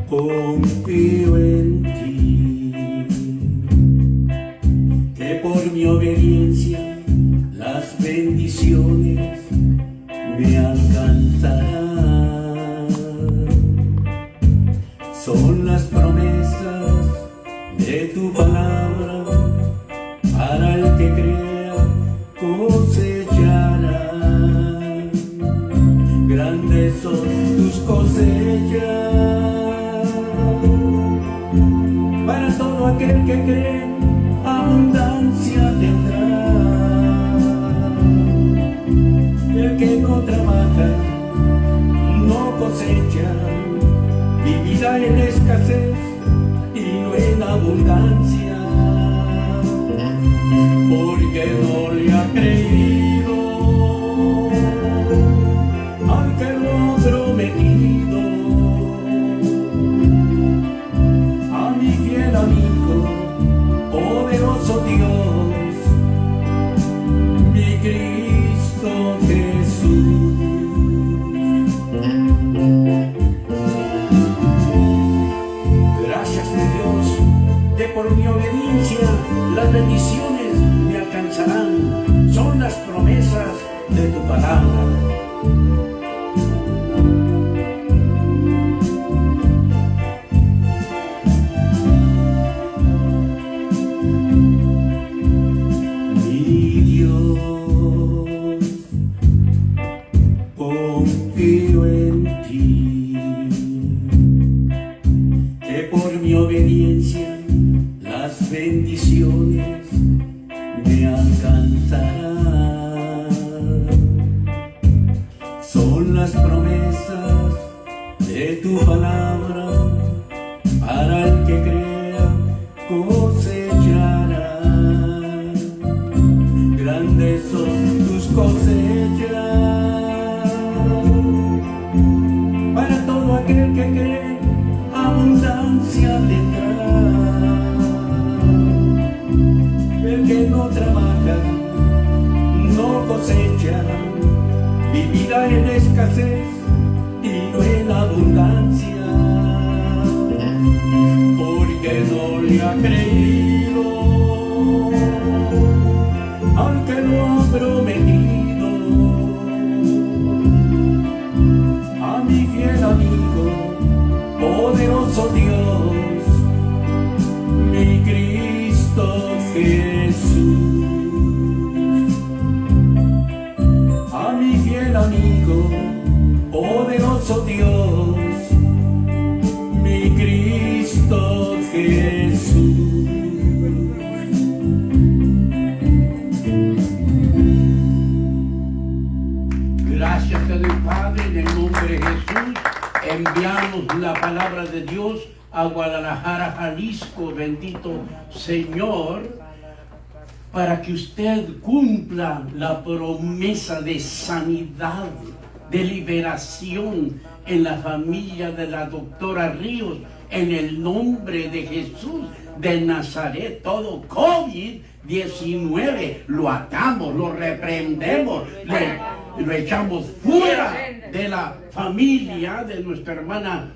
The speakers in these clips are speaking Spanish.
Confío en ti, que por mi obediencia las bendiciones me alcanzarán. Son las promesas de tu palabra, para el que crea cosechará. Grandes son tus cosechas. Para todo aquel que cree, abundancia tendrá. El que no trabaja, no cosecha, vivirá en escasez y no en abundancia, porque no le ha creído al que lo ha prometido. Amigo, poderoso Dios, mi Cristo Jesús. Gracias, Dios, que por mi obediencia las bendiciones me alcanzarán. Son las promesas de tu palabra. Confío en ti, que por mi obediencia las bendiciones me alcanzarán. Son las promesas de tu palabra, para el que crea cosechará. Grandes son tus cosechas. Para todo aquel que cree, abundancia tendrá. El que no trabaja, no cosecha, vivirá en escasez y no en abundancia, porque no le ha creído al que lo ha prometido. A mi fiel amigo, poderoso Dios, mi Cristo Jesús. A mi fiel amigo, poderoso Dios, mi Cristo Jesús. Gracias te doy, Padre, en el nombre de Jesús. Enviamos la palabra de Dios a Guadalajara, Jalisco, bendito Señor, para que usted cumpla la promesa de sanidad, de liberación en la familia de la doctora Ríos, en el nombre de Jesús de Nazaret. Todo COVID-19 lo atamos, lo reprendemos, lo echamos fuera de la familia de nuestra hermana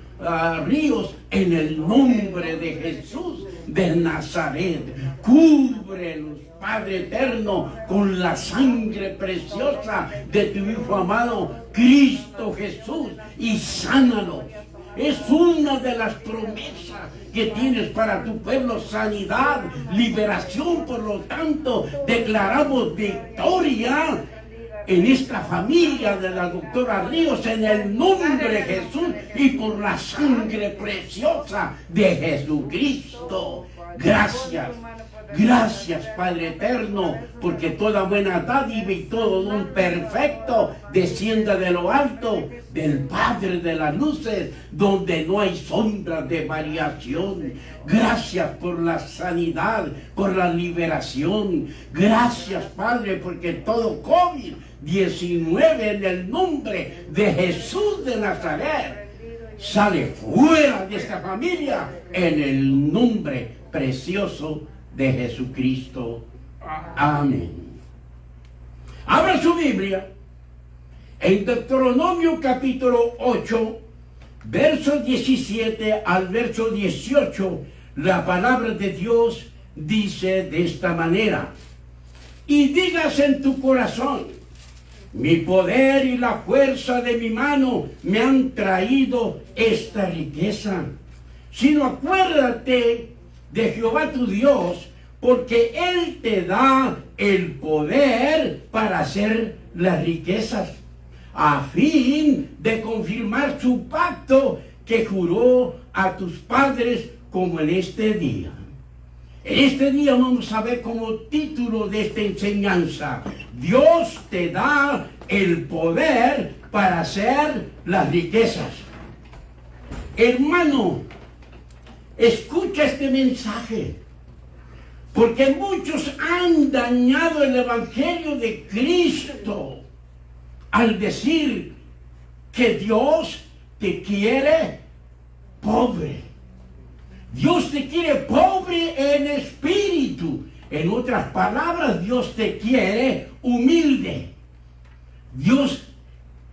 Ríos, en el nombre de Jesús de Nazaret. Cúbrelos, Padre eterno, con la sangre preciosa de tu Hijo amado Cristo Jesús, y sánalos. Es una de las promesas que tienes para tu pueblo: sanidad, liberación. Por lo tanto, declaramos victoria en esta familia de la doctora Ríos, en el nombre de Jesús y por la sangre preciosa de Jesucristo. Gracias. Gracias, Padre eterno, porque toda buena dádiva y todo don perfecto descienda de lo alto, del Padre de las luces, donde no hay sombra de variación. Gracias por la sanidad, por la liberación. Gracias, Padre, porque todo COVID-19 en el nombre de Jesús de Nazaret sale fuera de esta familia en el nombre precioso de Jesucristo. Amén. Abra su Biblia en Deuteronomio capítulo 8, verso 17 al verso 18. La palabra de Dios dice de esta manera: y digas en tu corazón: mi poder y la fuerza de mi mano me han traído esta riqueza. Sino acuérdate de Jehová tu Dios, porque Él te da el poder para hacer las riquezas, a fin de confirmar su pacto que juró a tus padres, como en este día. En este día vamos a ver como título de esta enseñanza: Dios te da el poder para hacer las riquezas. Hermano, escucha este mensaje, porque muchos han dañado el Evangelio de Cristo al decir que Dios te quiere pobre. Dios te quiere pobre en espíritu. En otras palabras, Dios te quiere humilde. Dios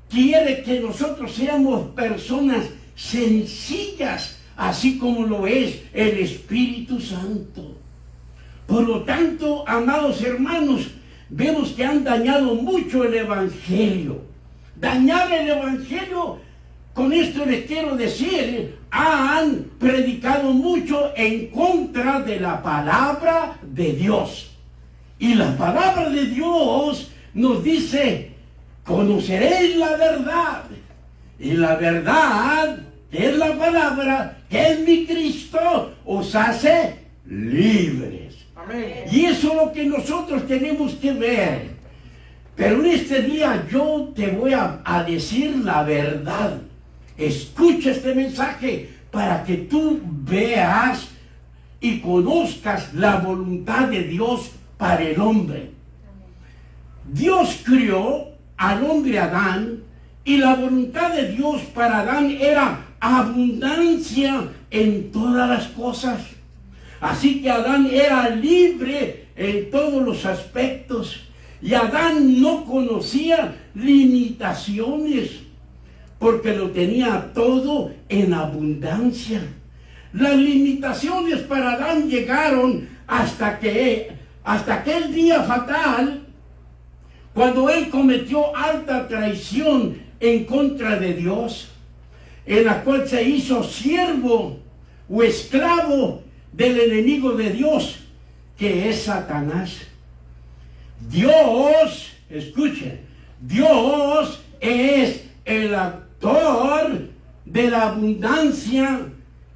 quiere que nosotros seamos personas sencillas, así como lo es el Espíritu Santo. Por lo tanto, amados hermanos, vemos que han dañado mucho el Evangelio. Dañar el Evangelio, con esto les quiero decir, han predicado mucho en contra de la palabra de Dios. Y la palabra de Dios nos dice: conoceréis la verdad. Y la verdad, que es la palabra, que es mi Cristo, os hace libres. Amén. Y eso es lo que nosotros tenemos que ver. Pero en este día yo te voy a decir la verdad. Escucha este mensaje para que tú veas y conozcas la voluntad de Dios para el hombre. Dios crió al hombre Adán, y la voluntad de Dios para Adán era abundancia en todas las cosas. Así que Adán era libre en todos los aspectos, y Adán no conocía limitaciones, porque lo tenía todo en abundancia. Las limitaciones para Adán llegaron hasta aquel día fatal, cuando él cometió alta traición en contra de Dios, en la cual se hizo siervo o esclavo del enemigo de Dios, que es Satanás. Dios, escuchen, Dios es el autor de la abundancia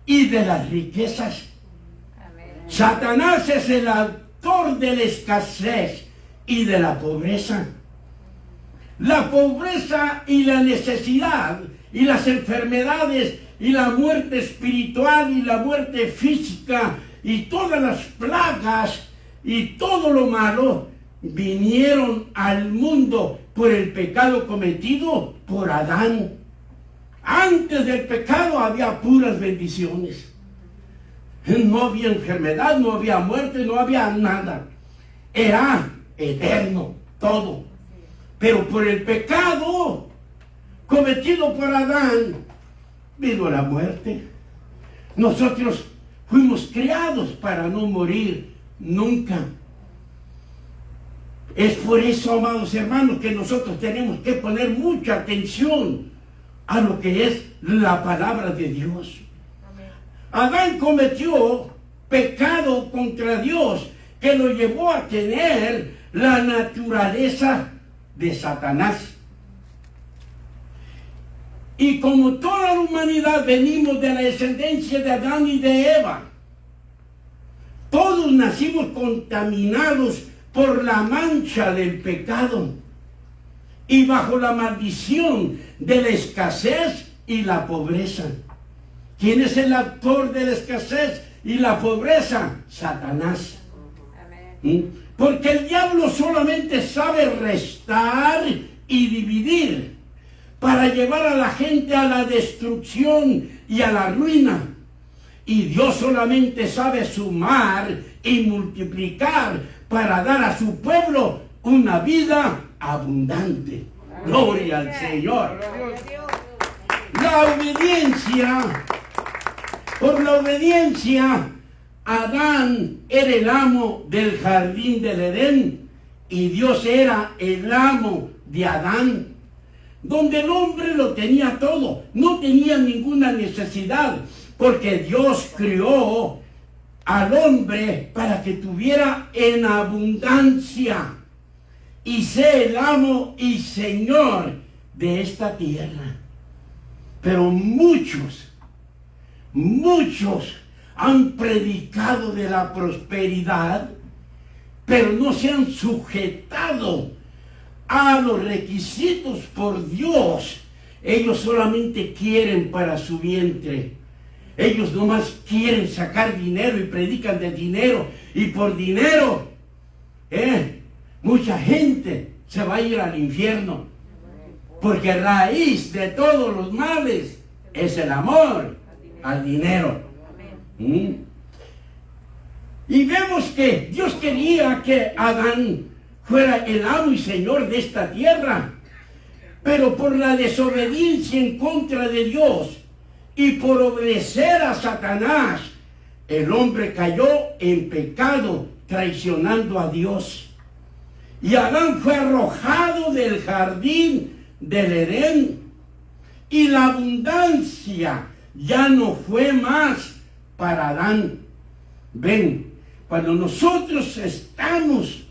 y de las riquezas. Amén. Satanás es el autor de la escasez y de la pobreza. La pobreza y la necesidad y las enfermedades y la muerte espiritual y la muerte física y todas las plagas y todo lo malo vinieron al mundo por el pecado cometido por Adán. Antes del pecado había puras bendiciones. No había enfermedad, no había muerte, no había nada. Era eterno todo. Pero por el pecado cometido por Adán vino la muerte. Nosotros fuimos criados para no morir nunca. Es por eso, amados hermanos, que nosotros tenemos que poner mucha atención a lo que es la palabra de Dios. Amén. Adán cometió pecado contra Dios, que lo llevó a tener la naturaleza de Satanás. Y como toda la humanidad venimos de la descendencia de Adán y de Eva, Todos nacimos contaminados por la mancha del pecado y bajo la maldición de la escasez y la pobreza. ¿Quién es el autor de la escasez y la pobreza? Satanás. Porque el diablo solamente sabe restar y dividir para llevar a la gente a la destrucción y a la ruina. Y Dios solamente sabe sumar y multiplicar para dar a su pueblo una vida abundante. Gloria al Señor. La obediencia, por la obediencia, Adán era el amo del jardín del Edén y Dios era el amo de Adán, donde el hombre lo tenía todo, no tenía ninguna necesidad, porque Dios crió al hombre para que tuviera en abundancia y sea el amo y señor de esta tierra. Pero muchos han predicado de la prosperidad, pero no se han sujetado a los requisitos por Dios. Ellos solamente quieren para su vientre. Ellos nomás quieren sacar dinero y predican de dinero. Y por dinero, mucha gente se va a ir al infierno. Porque raíz de todos los males es el amor al dinero. Y vemos que Dios quería que Adán fuera el amo y señor de esta tierra. Pero por la desobediencia en contra de Dios y por obedecer a Satanás, el hombre cayó en pecado, traicionando a Dios. Y Adán fue arrojado del jardín del Edén. Y la abundancia ya no fue más para Adán. Ven, cuando nosotros estamos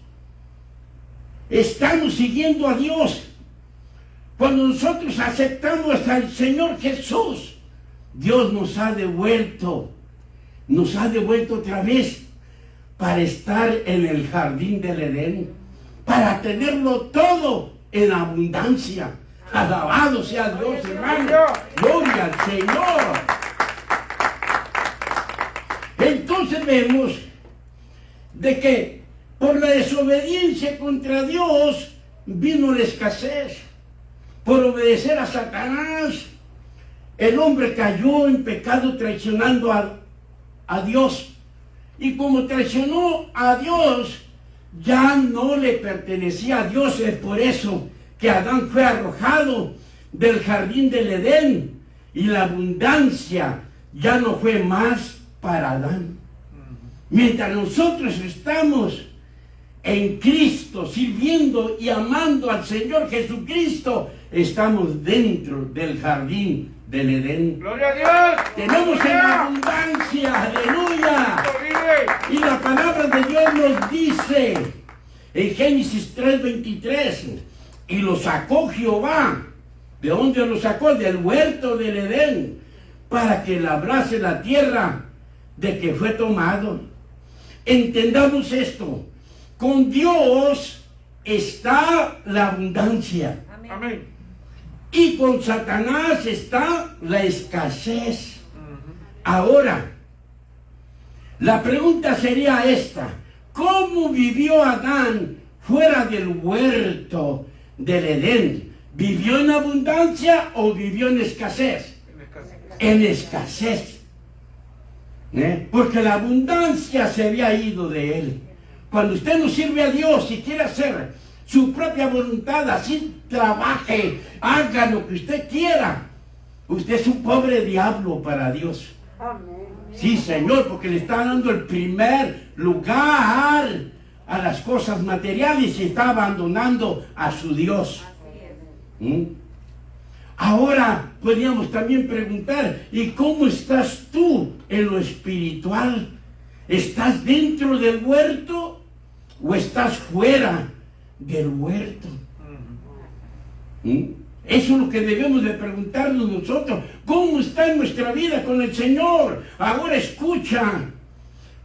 siguiendo a Dios, cuando nosotros aceptamos al Señor Jesús, Dios nos ha devuelto otra vez para estar en el jardín del Edén, para tenerlo todo en abundancia. Alabado sea Dios, hermano. Gloria al Señor. Entonces vemos de que por la desobediencia contra Dios vino la escasez. Por obedecer a Satanás, el hombre cayó en pecado traicionando a Dios. Y como traicionó a Dios, ya no le pertenecía a Dios. Es por eso que Adán fue arrojado del jardín del Edén y la abundancia ya no fue más para Adán. Mientras nosotros estamos en Cristo, sirviendo y amando al Señor Jesucristo, estamos dentro del jardín del Edén. ¡Gloria a Dios! Tenemos en abundancia, aleluya. Y la palabra de Dios nos dice en Génesis 3:23, y lo sacó Jehová. ¿De dónde lo sacó? Del huerto del Edén, para que labrase la tierra de que fue tomado. Entendamos esto. Con Dios está la abundancia. Amén. Y con Satanás está la escasez. Ahora, la pregunta sería esta: ¿cómo vivió Adán fuera del huerto del Edén? ¿Vivió en abundancia o vivió en escasez? En escasez. Porque la abundancia se había ido de él. Cuando usted no sirve a Dios y quiere hacer su propia voluntad, así trabaje, haga lo que usted quiera, usted es un pobre diablo para Dios. Sí, Señor, porque le está dando el primer lugar a las cosas materiales y está abandonando a su Dios. Ahora podríamos también preguntar: ¿y cómo estás tú en lo espiritual? ¿Estás dentro del huerto o estás fuera del huerto? Eso es lo que debemos de preguntarnos nosotros. ¿Cómo está nuestra vida con el Señor? Ahora escucha.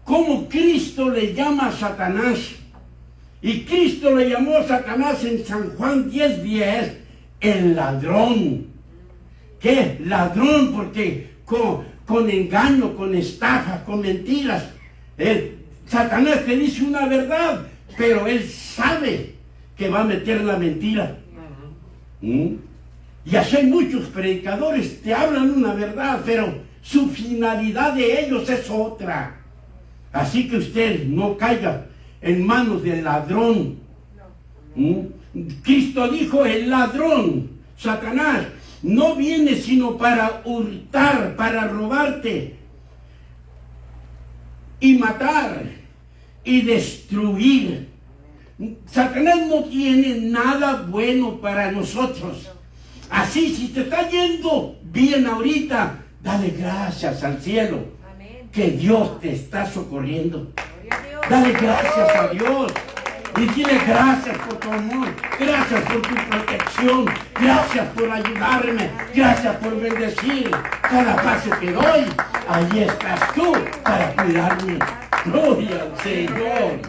cómo Cristo le llama a Satanás. Y Cristo le llamó a Satanás en San Juan 10:10 el ladrón. ¿Qué? Ladrón, porque con engaño, con estafa, con mentiras. Satanás te dice una verdad, pero él sabe que va a meter la mentira. Y así hay muchos predicadores, te hablan una verdad, pero su finalidad de ellos es otra. Así que usted no caiga en manos del ladrón. Cristo dijo, el ladrón, Satanás, no viene sino para hurtar, para robarte y matar y destruir. Satanás no tiene nada bueno para nosotros. Así, si te está yendo bien ahorita, dale gracias al cielo. Amén. Que Dios te está socorriendo. Dale gracias a Dios. Y dile gracias por tu amor, gracias por tu protección, gracias por ayudarme, gracias por bendecir cada paso que doy. Allí estás tú para cuidarme. Gloria al Señor.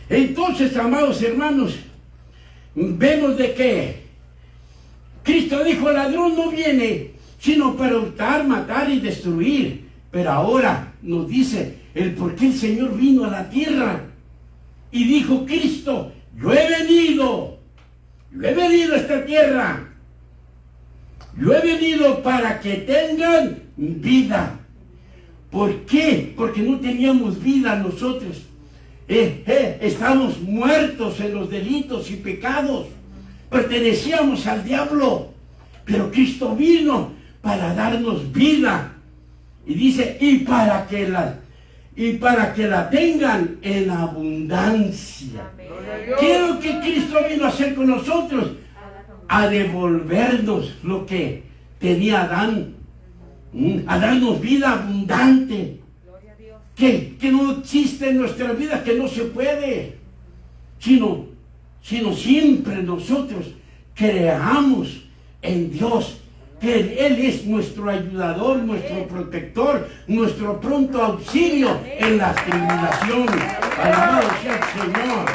Entonces, amados hermanos, vemos de que Cristo dijo, el ladrón no viene sino para hurtar, matar y destruir. Pero ahora nos dice el por qué el Señor vino a la tierra. Y dijo Cristo, yo he venido a esta tierra. Yo he venido para que tengan vida. ¿Por qué? Porque no teníamos vida nosotros. Estamos muertos en los delitos y pecados. Pertenecíamos al diablo. Pero Cristo vino para darnos vida. Y dice, y para que la tengan en abundancia. ¿Qué es lo que Cristo vino a hacer con nosotros? A devolvernos lo que tenía Adán. A darnos vida abundante. Que no existe en nuestra vida, que no se puede. Sino siempre nosotros creamos en Dios. Que Él es nuestro ayudador, nuestro protector, nuestro pronto auxilio en las tribulaciones. Alabado sea el Señor.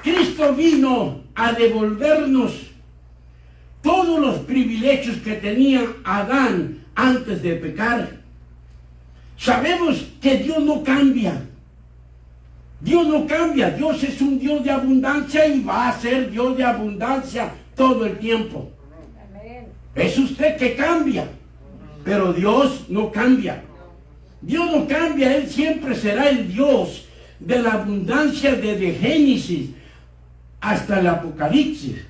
Cristo vino a devolvernos todos los privilegios que tenía Adán antes de pecar. Sabemos que Dios no cambia. Dios no cambia. Dios es un Dios de abundancia y va a ser Dios de abundancia todo el tiempo. Es usted que cambia, pero Dios no cambia. Dios no cambia, Él siempre será el Dios de la abundancia desde Génesis hasta el Apocalipsis.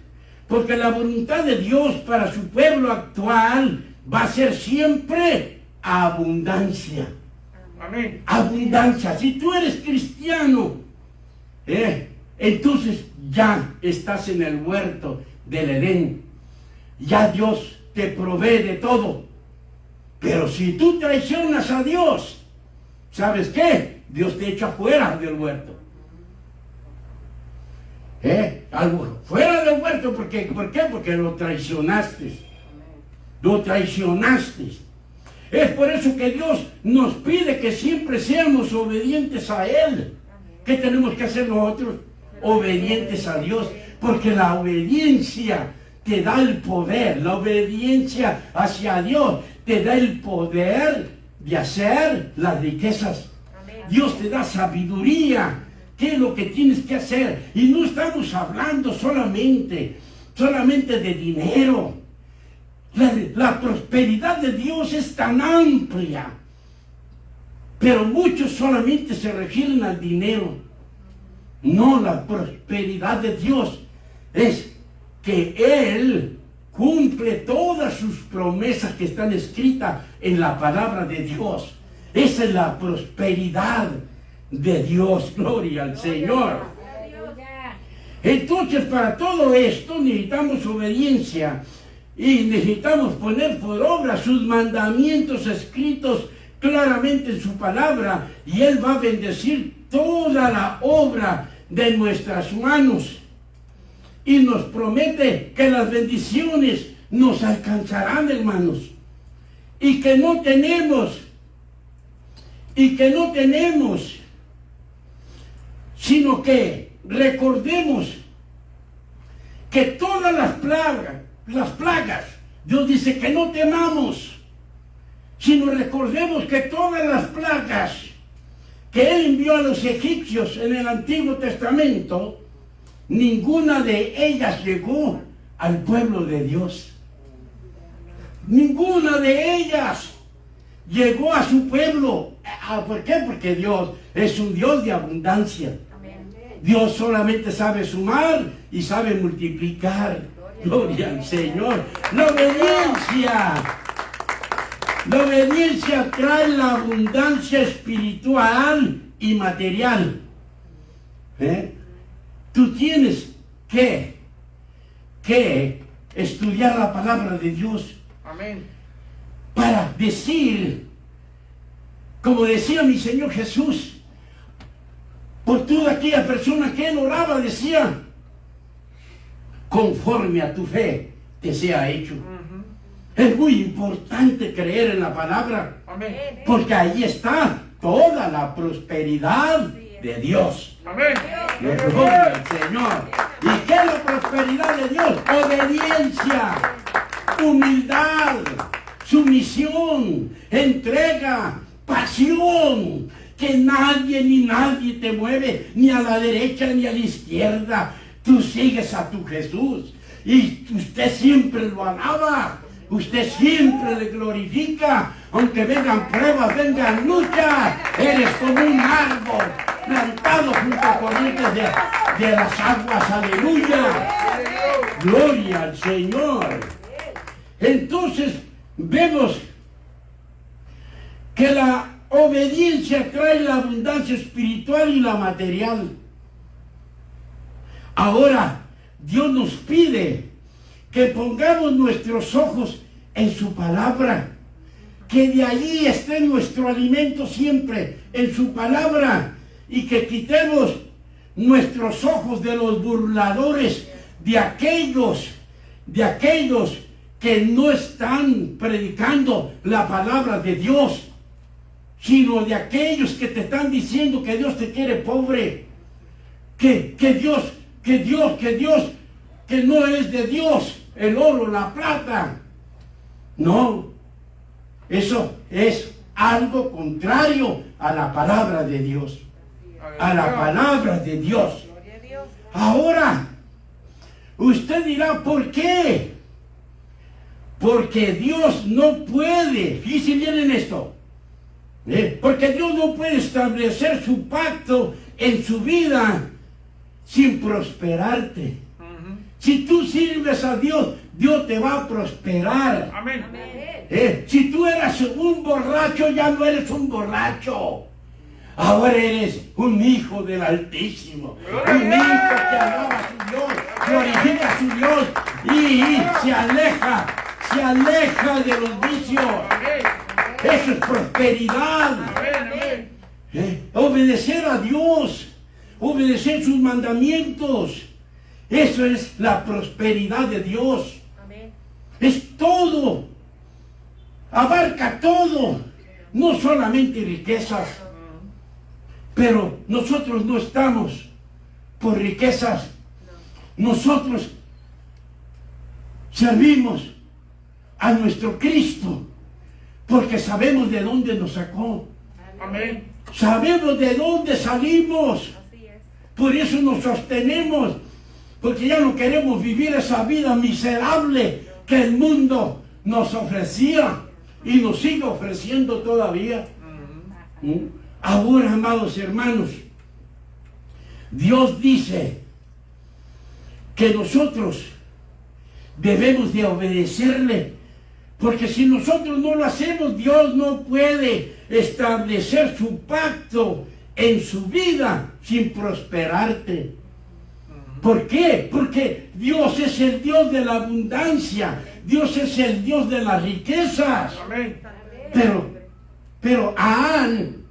Porque la voluntad de Dios para su pueblo actual va a ser siempre abundancia. Amén. Abundancia. Si tú eres cristiano, entonces ya estás en el huerto del Edén. Ya Dios te provee de todo. Pero si tú traicionas a Dios, ¿sabes qué? Dios te echa fuera del huerto. Algo fuera del huerto, ¿por qué? Porque lo traicionaste. Lo traicionaste. Es por eso que Dios nos pide que siempre seamos obedientes a Él. ¿Qué tenemos que hacer nosotros? Obedientes a Dios. Porque la obediencia te da el poder. La obediencia hacia Dios te da el poder de hacer las riquezas. Dios te da sabiduría. ¿Qué es lo que tienes que hacer? Y no estamos hablando solamente de dinero. La prosperidad de Dios es tan amplia. Pero muchos solamente se refieren al dinero. No, la prosperidad de Dios es que Él cumple todas sus promesas que están escritas en la palabra de Dios. Esa es la prosperidad de Dios. Gloria al Señor. Entonces, para todo esto necesitamos obediencia y necesitamos poner por obra sus mandamientos escritos claramente en su palabra, y Él va a bendecir toda la obra de nuestras manos y nos promete que las bendiciones nos alcanzarán, hermanos. y que no tenemos, sino que recordemos que todas las plagas, Dios dice que no temamos, sino recordemos que todas las plagas que Él envió a los egipcios en el Antiguo Testamento, ninguna de ellas llegó al pueblo de Dios. Ninguna de ellas llegó a su pueblo. ¿Por qué? Porque Dios es un Dios de abundancia. Dios solamente sabe sumar y sabe multiplicar. Gloria al Señor. La obediencia trae la abundancia espiritual y material. Tú tienes que estudiar la palabra de Dios. Amén. Para decir, como decía mi Señor Jesús, por toda aquella persona que Él oraba, decía, conforme a tu fe te sea hecho. Es muy importante creer en la palabra. Amén. Porque ahí está toda la prosperidad de Dios. Amén. Gloria al Señor. ¿Y qué es la prosperidad de Dios? Obediencia, humildad, sumisión, entrega, pasión. Que nadie te mueve, ni a la derecha ni a la izquierda. Tú sigues a tu Jesús y usted siempre lo alaba. Usted siempre le glorifica, aunque vengan pruebas, vengan luchas. Eres como un árbol plantado junto a corrientes de las aguas. Aleluya. Gloria al Señor. Entonces vemos que la obediencia trae la abundancia espiritual y la material. Ahora, Dios nos pide que pongamos nuestros ojos en su palabra, que de allí esté nuestro alimento siempre, en su palabra, y que quitemos nuestros ojos de los burladores, de aquellos que no están predicando la palabra de Dios, sino de aquellos que te están diciendo que Dios te quiere pobre, que no es de Dios el oro, la plata. No, eso es algo contrario a la palabra de Dios. A la palabra de Dios. Ahora, usted dirá, ¿por qué? Porque Dios no puede, fíjense bien en esto, porque Dios no puede establecer su pacto en su vida sin prosperarte. Si tú sirves a Dios, Dios te va a prosperar. Amén. Si tú eras un borracho, ya no eres un borracho. Ahora eres un hijo del Altísimo. Un hijo que alaba a su Dios, glorifica a su Dios y se aleja de los vicios. Eso es prosperidad. Obedecer a Dios, obedecer sus mandamientos. Eso es la prosperidad de Dios. Es todo. Abarca todo. No solamente riquezas. Pero nosotros no estamos por riquezas. Nosotros servimos a nuestro Cristo porque sabemos de dónde nos sacó. Amén. Sabemos de dónde salimos. Por eso nos sostenemos. Porque ya no queremos vivir esa vida miserable que el mundo nos ofrecía y nos sigue ofreciendo todavía. Ahora, amados hermanos, Dios dice que nosotros debemos de obedecerle, porque si nosotros no lo hacemos, Dios no puede establecer su pacto en su vida sin prosperarte. ¿Por qué? Porque Dios es el Dios de la abundancia, Dios es el Dios de las riquezas. Amén. Pero han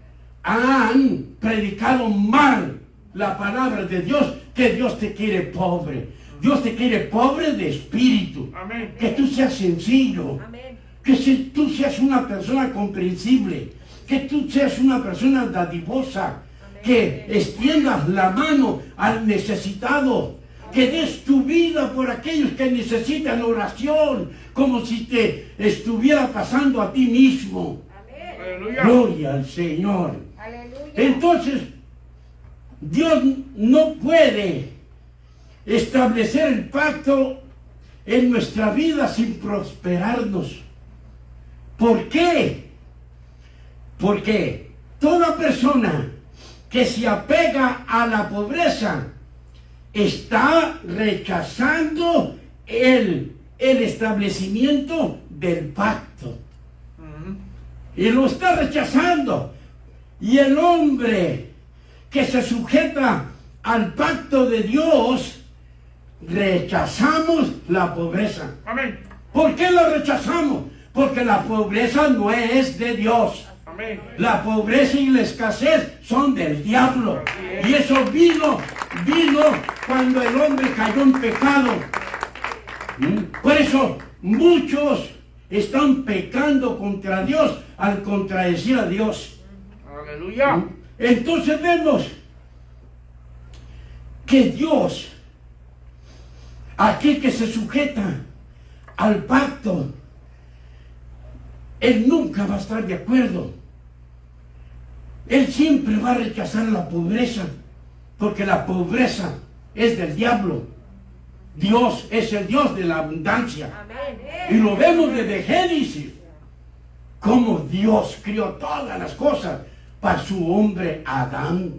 predicado mal la palabra de Dios, que Dios te quiere pobre. Dios te quiere pobre de espíritu. Amén. Que tú seas sencillo. Amén. que si tú seas una persona comprensible, que tú seas una persona dadivosa, que extiendas la mano al necesitado, que des tu vida por aquellos que necesitan oración, como si te estuviera pasando a ti mismo. Aleluya. Gloria al Señor. Aleluya. Entonces, Dios no puede establecer el pacto en nuestra vida sin prosperarnos. ¿Por qué? Porque toda persona que se apega a la pobreza está rechazando el establecimiento del pacto. Y lo está rechazando. Y el hombre que se sujeta al pacto de Dios, rechazamos la pobreza. Amén. ¿Por qué la rechazamos? Porque la pobreza no es de Dios. Amén. La pobreza y la escasez son del diablo. Y eso vino cuando el hombre cayó en pecado. Por eso muchos están pecando contra Dios al contradecir a Dios. Aleluya. Entonces vemos que Dios, aquel que se sujeta al pacto, Él nunca va a estar de acuerdo. Él siempre va a rechazar la pobreza, porque la pobreza es del diablo. Dios es el Dios de la abundancia. Y lo vemos desde Génesis, cómo Dios crió todas las cosas para su hombre Adán.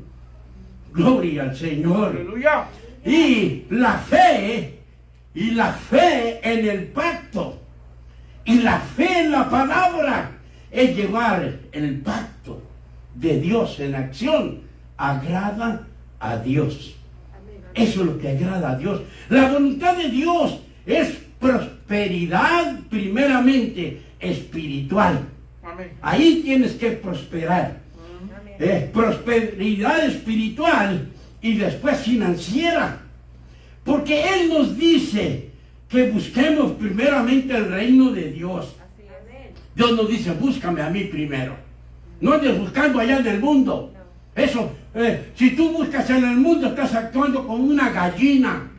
Gloria al Señor. Aleluya. Y la fe en el pacto, y la fe en la palabra, es llevar el pacto de Dios en acción. Agrada a Dios. Eso es lo que agrada a Dios. La voluntad de Dios es prosperidad primeramente espiritual. Amén. Ahí tienes que prosperar. Prosperidad espiritual y después financiera. Porque Él nos dice que busquemos primeramente el reino de Dios. Dios nos dice, búscame a mí primero. No andes buscando allá en el mundo. Eso, si tú buscas en el mundo, estás actuando como una gallina.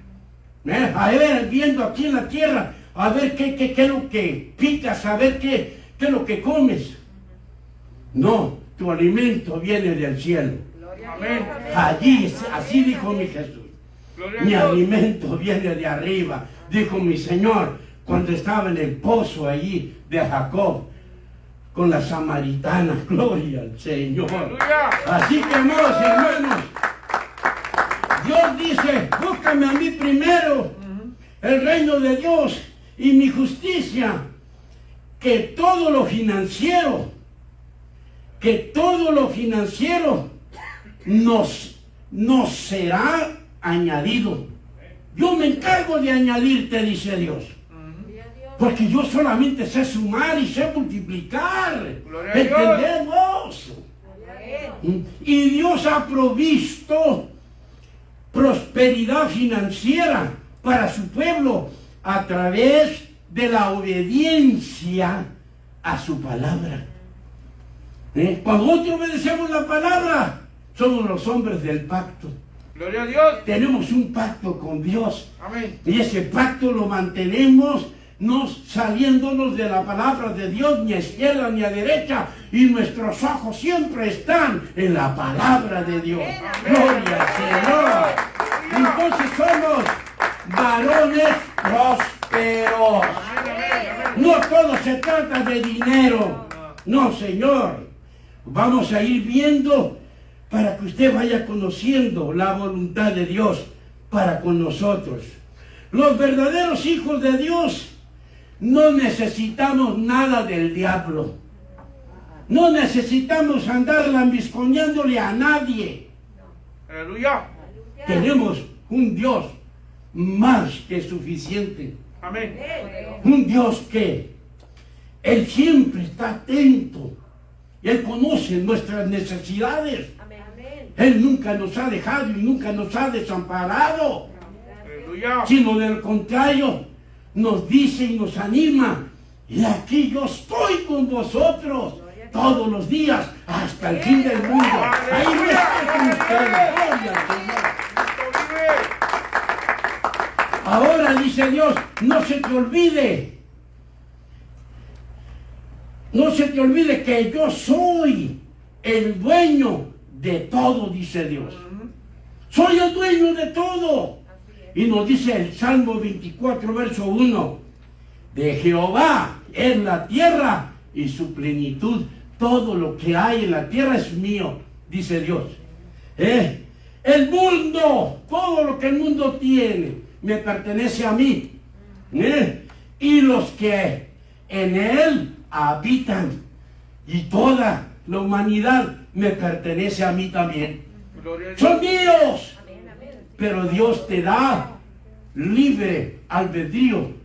A ver, viendo aquí en la tierra, a ver qué es lo que picas, a ver qué es lo que comes. No, tu alimento viene del cielo. Amén. Allí, así dijo mi Jesús. Gloria a Mi Dios. alimento viene de arriba, dijo mi Señor, cuando estaba en el pozo allí de Jacob, con la samaritana. Gloria al Señor. Aleluya. Así que, amados hermanos, Dios dice, búscame a mí primero el reino de Dios y mi justicia, que todo lo financiero nos será añadido. Yo me encargo de añadirte, dice Dios. Porque yo solamente sé sumar y sé multiplicar. Gloria a Dios. ¿Entendemos? Y Dios ha provisto prosperidad financiera para su pueblo a través de la obediencia a su palabra. Cuando nosotros obedecemos la palabra, somos los hombres del pacto. Gloria a Dios. Tenemos un pacto con Dios. Amén. Y ese pacto lo mantenemos no saliéndonos de la palabra de Dios ni a izquierda ni a derecha, y nuestros ojos siempre están en la palabra de Dios. Gloria al Señor. Entonces somos varones prósperos. No todo se trata de dinero. No, Señor. Vamos a ir viendo para que usted vaya conociendo la voluntad de Dios para con nosotros. Los verdaderos hijos de Dios no necesitamos nada del diablo. No necesitamos andar lambisconeándole a nadie. Aleluya. Tenemos un Dios más que suficiente. Amén. Un Dios que Él siempre está atento. Él conoce nuestras necesidades. Él nunca nos ha dejado y nunca nos ha desamparado. Aleluya. Sino del contrario, nos dice y nos anima y aquí yo estoy con vosotros todos los días hasta el fin del mundo. Ahí no estoy con ustedes. Gloria al Señor. Ahora dice Dios, no se te olvide. No se te olvide que yo soy el dueño de todo, dice Dios. Soy el dueño de todo. Y nos dice el Salmo 24, verso 1. De Jehová es la tierra y su plenitud. Todo lo que hay en la tierra es mío, dice Dios. El mundo, todo lo que el mundo tiene, me pertenece a mí. Y los que en él habitan, y toda la humanidad me pertenece a mí también. Son míos. Pero Dios te da libre albedrío.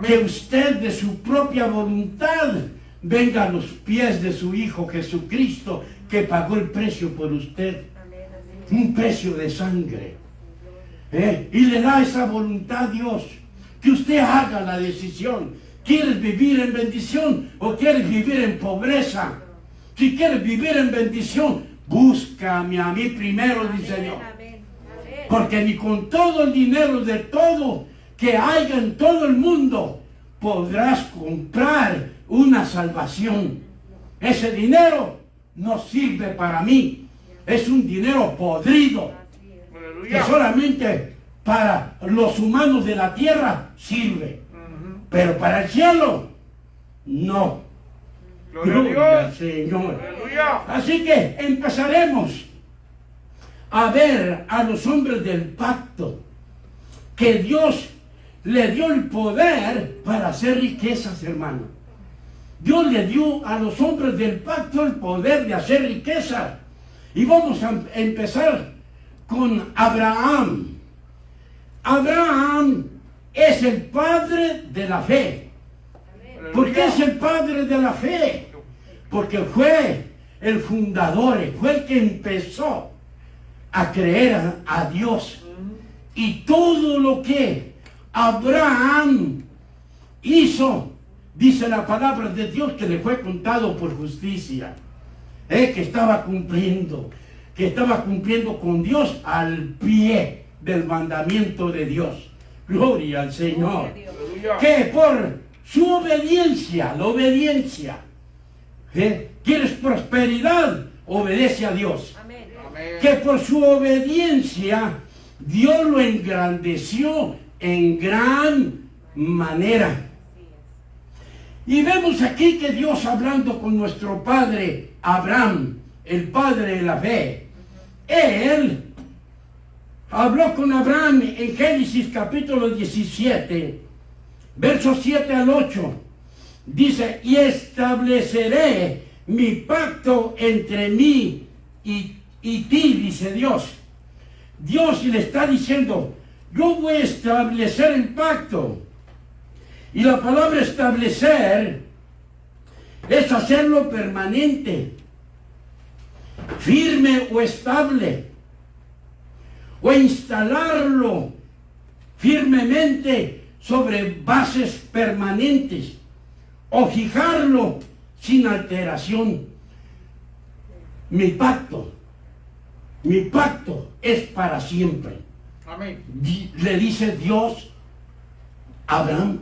Que usted de su propia voluntad venga a los pies de su Hijo Jesucristo, que pagó el precio por usted. Un precio de sangre. Y le da esa voluntad a Dios. Que usted haga la decisión. ¿Quieres vivir en bendición o quieres vivir en pobreza? Si quieres vivir en bendición, búscame a mí primero, dice Dios. Porque ni con todo el dinero de todo que haya en todo el mundo podrás comprar una salvación. Ese dinero no sirve para mí. Es un dinero podrido que solamente para los humanos de la tierra sirve. Pero para el cielo, no. Gloria al Señor. Así que empezaremos a ver a los hombres del pacto, que Dios le dio el poder para hacer riquezas, hermano. Dios le dio a los hombres del pacto el poder de hacer riquezas. Y vamos a empezar con Abraham. Abraham es el padre de la fe. ¿Por qué es el padre de la fe? Porque fue el fundador, fue el que empezó a creer a Dios. Y todo lo que Abraham hizo, dice la palabra de Dios, que le fue contado por justicia. Que estaba cumpliendo con Dios al pie del mandamiento de Dios. Gloria al Señor. Que por su obediencia, la obediencia, ¿quieres prosperidad? Obedece a Dios. Amén. Que por su obediencia Dios lo engrandeció en gran manera. Y vemos aquí que Dios, hablando con nuestro padre Abraham, el padre de la fe, Él habló con Abraham en Génesis capítulo 17, versos 7 al 8. Dice, y estableceré mi pacto entre mí y ti, dice Dios. Dios le está diciendo, yo voy a establecer el pacto. Y la palabra establecer es hacerlo permanente, firme o estable, o instalarlo firmemente sobre bases permanentes, o fijarlo sin alteración. Mi pacto es para siempre. Amén. Le dice Dios a Abraham,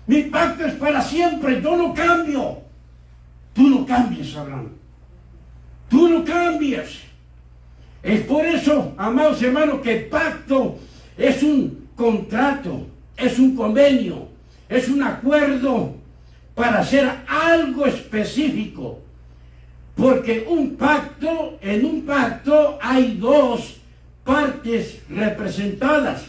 mi pacto es para siempre, yo no cambio. Tú no cambies, Abraham. Tú no cambies. Es por eso, amados hermanos, que pacto es un contrato, es un convenio, es un acuerdo para hacer algo específico. Porque en un pacto hay dos partes representadas.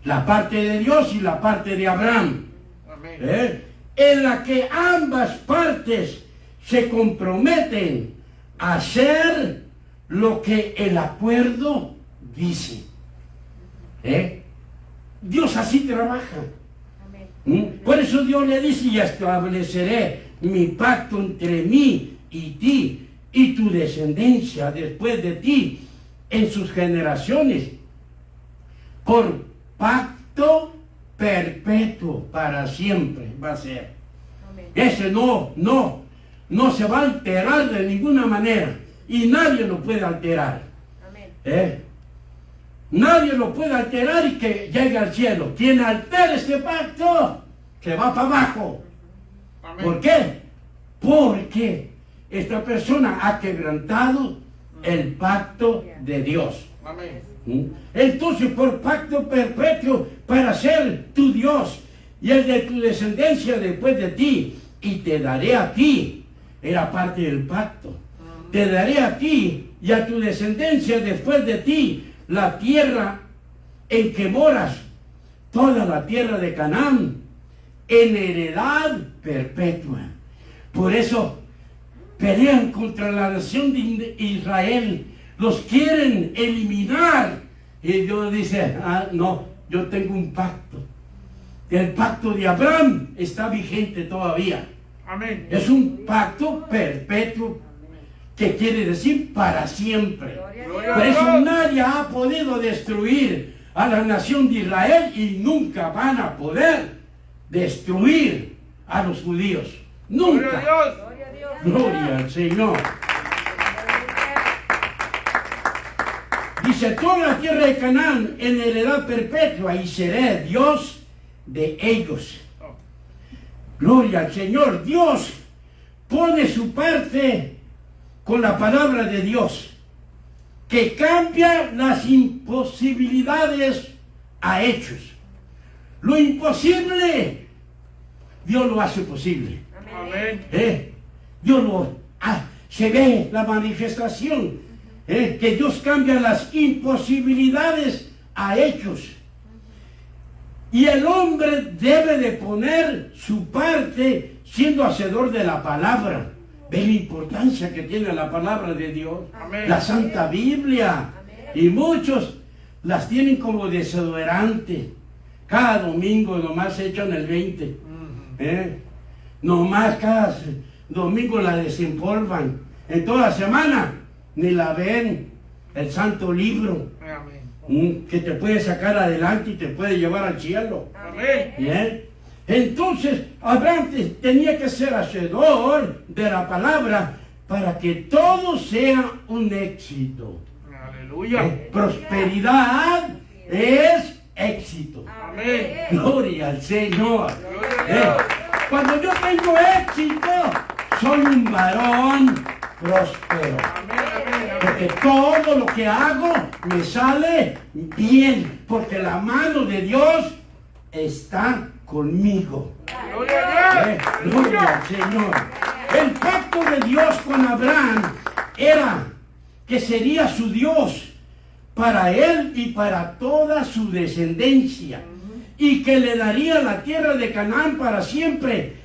La parte de Dios y la parte de Abraham. Amén. En la que ambas partes se comprometen a hacer lo que el acuerdo dice. Dios así trabaja. Por eso Dios le dice, y estableceré mi pacto entre mí y ti y tu descendencia después de ti en sus generaciones por pacto perpetuo, para siempre va a ser. Amén. Ese no se va a alterar de ninguna manera. Y nadie lo puede alterar. Amén. Nadie lo puede alterar y que llegue al cielo. Quien altere este pacto, se va para abajo. Amén. ¿Por qué? Porque esta persona ha quebrantado el pacto de Dios. Amén. Entonces, por pacto perpetuo, para ser tu Dios y el de tu descendencia después de ti, y te daré a ti, era parte del pacto, te daré a ti y a tu descendencia después de ti la tierra en que moras, toda la tierra de Canaán, en heredad perpetua. Por eso pelean contra la nación de Israel, los quieren eliminar. Y Dios dice, no, yo tengo un pacto. El pacto de Abraham está vigente todavía. Amén. Es un pacto perpetuo, que quiere decir para siempre. Gloria Por a eso Dios. nadie ha podido destruir a la nación de Israel y nunca van a poder destruir a los judíos. Gloria Nunca. a Dios. Gloria a Dios. Gloria al Señor. Dice, toda la tierra de Canaán en heredad perpetua, y seré Dios de ellos. Gloria al Señor. Dios pone su parte con la palabra de Dios, que cambia las imposibilidades a hechos. Lo imposible, Dios lo hace posible. Amén. Dios se ve la manifestación, que Dios cambia las imposibilidades a hechos. Y el hombre debe de poner su parte siendo hacedor de la palabra. Ve la importancia que tiene la palabra de Dios, Amén. la Santa Biblia. Y muchos las tienen como desodorante. Cada domingo nomás se echan el 20. Nomás cada domingo la desempolvan. En toda la semana ni la ven. El santo libro, Amén. que te puede sacar adelante y te puede llevar al cielo. Amén. Bien. Entonces, Abraham tenía que ser hacedor de la palabra para que todo sea un éxito. Aleluya. Prosperidad es éxito. Amén. Gloria al Señor. Gloria a Dios. Cuando yo tengo éxito, soy un varón próspero. Amén. Amén. Porque todo lo que hago me sale bien. Porque la mano de Dios está conmigo. Gloria a Dios. Gloria al Señor. El pacto de Dios con Abraham era que sería su Dios para él y para toda su descendencia, y que le daría la tierra de Canaán para siempre,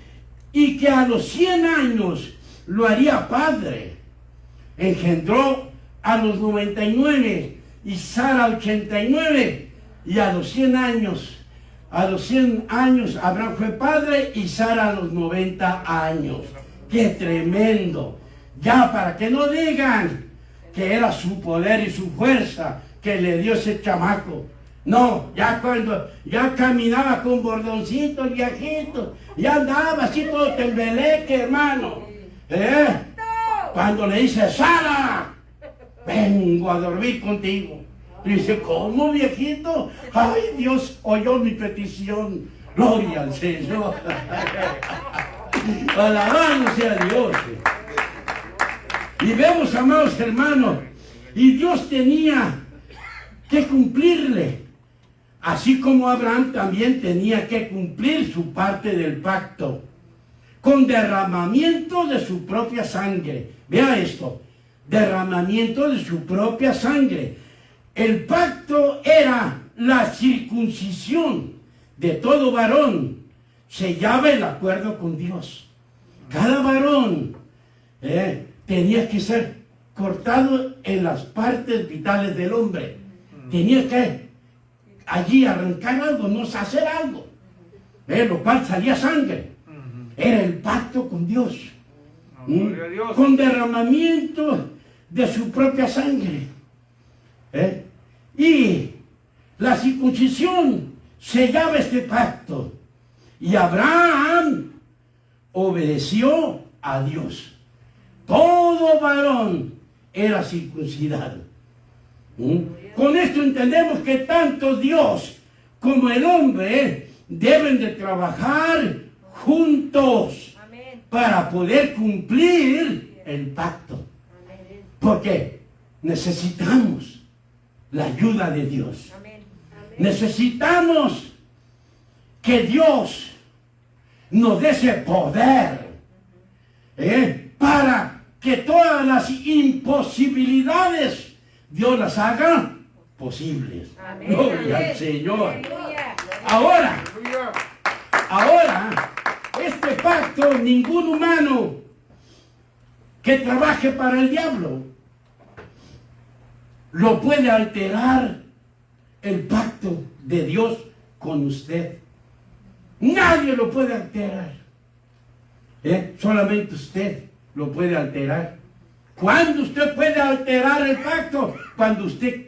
y que a los 100 años lo haría padre. Engendró a los 99 y Sara 89, y a los 100 años Abraham fue padre y Sara a los 90 años. ¡Qué tremendo! Ya para que no digan que era su poder y su fuerza que le dio ese chamaco. No, ya cuando ya caminaba con bordoncito el viejito, ya andaba así todo tembeleque, hermano. Cuando le dice, Sara, vengo a dormir contigo. Y dice, ¿cómo, viejito? Ay, Dios oyó mi petición. Gloria al Señor. Alabado sea Dios. Y vemos, amados hermanos, y Dios tenía que cumplirle, así como Abraham también tenía que cumplir su parte del pacto, con derramamiento de su propia sangre. Vea esto, derramamiento de su propia sangre. El pacto era la circuncisión de todo varón, sellaba el acuerdo con Dios. Cada varón tenía que ser cortado en las partes vitales del hombre. Tenía que allí arrancar algo, no hacer algo, lo cual salía sangre. Era el pacto con Dios. Gloria a Dios. Con derramamiento de su propia sangre. Y la circuncisión sellaba este pacto. Y Abraham obedeció a Dios. Todo varón era circuncidado. Con esto entendemos que tanto Dios como el hombre deben de trabajar juntos Amén. para poder cumplir el pacto. Amén. Porque necesitamos la ayuda de Dios. Amén. Necesitamos que Dios nos dé ese poder para que todas las imposibilidades Dios las haga posibles. Amén. Gloria al Amén. Señor. Aleluya. Ahora, Aleluya. este pacto, ningún humano que trabaje para el diablo lo puede alterar el pacto de Dios con usted. Nadie lo puede alterar. Solamente usted lo puede alterar. ¿Cuándo usted puede alterar el pacto? Cuando usted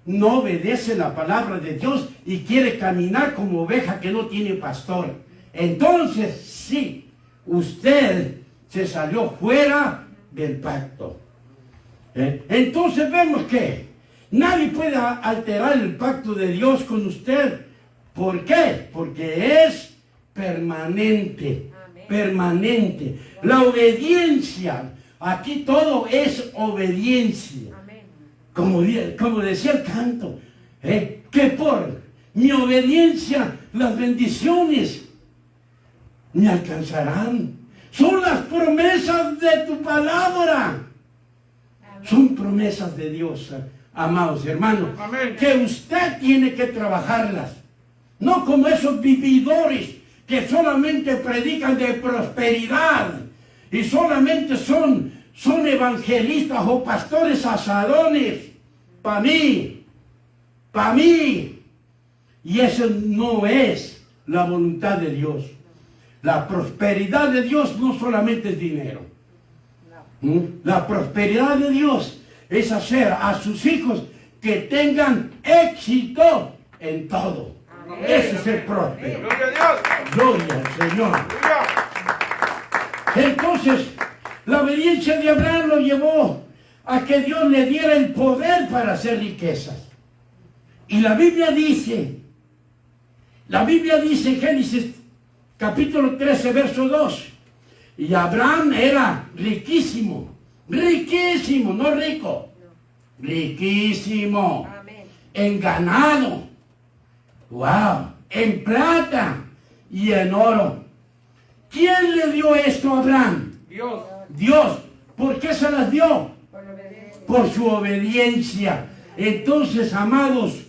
no obedece la palabra de Dios y quiere caminar como oveja que no tiene pastor. Entonces, sí, usted se salió fuera del pacto. Entonces vemos que nadie puede alterar el pacto de Dios con usted. ¿Por qué? Porque es permanente. Amén. Permanente. La obediencia, aquí todo es obediencia. Amén. Como decía el canto, que por mi obediencia las bendiciones me alcanzarán. Son las promesas de tu palabra. Son promesas de Dios, amados hermanos, Amén. que usted tiene que trabajarlas. No como esos vividores que solamente predican de prosperidad y solamente son evangelistas o pastores asadones. Para mí. Y eso no es la voluntad de Dios. La prosperidad de Dios no solamente es dinero. La prosperidad de Dios es hacer a sus hijos que tengan éxito en todo. Amén. Eso es ser próspero. Gloria a Dios. Gloria al Señor. Aleluya. Entonces, la obediencia de Abraham lo llevó a que Dios le diera el poder para hacer riquezas. Y la Biblia dice en Génesis capítulo 13, verso 2, y Abraham era riquísimo, no rico, riquísimo, Amén. en ganado, wow, en plata y en oro. ¿Quién le dio esto a Abraham? Dios. Dios. ¿Por qué se las dio? Por la obediencia. Por su obediencia. Entonces, amados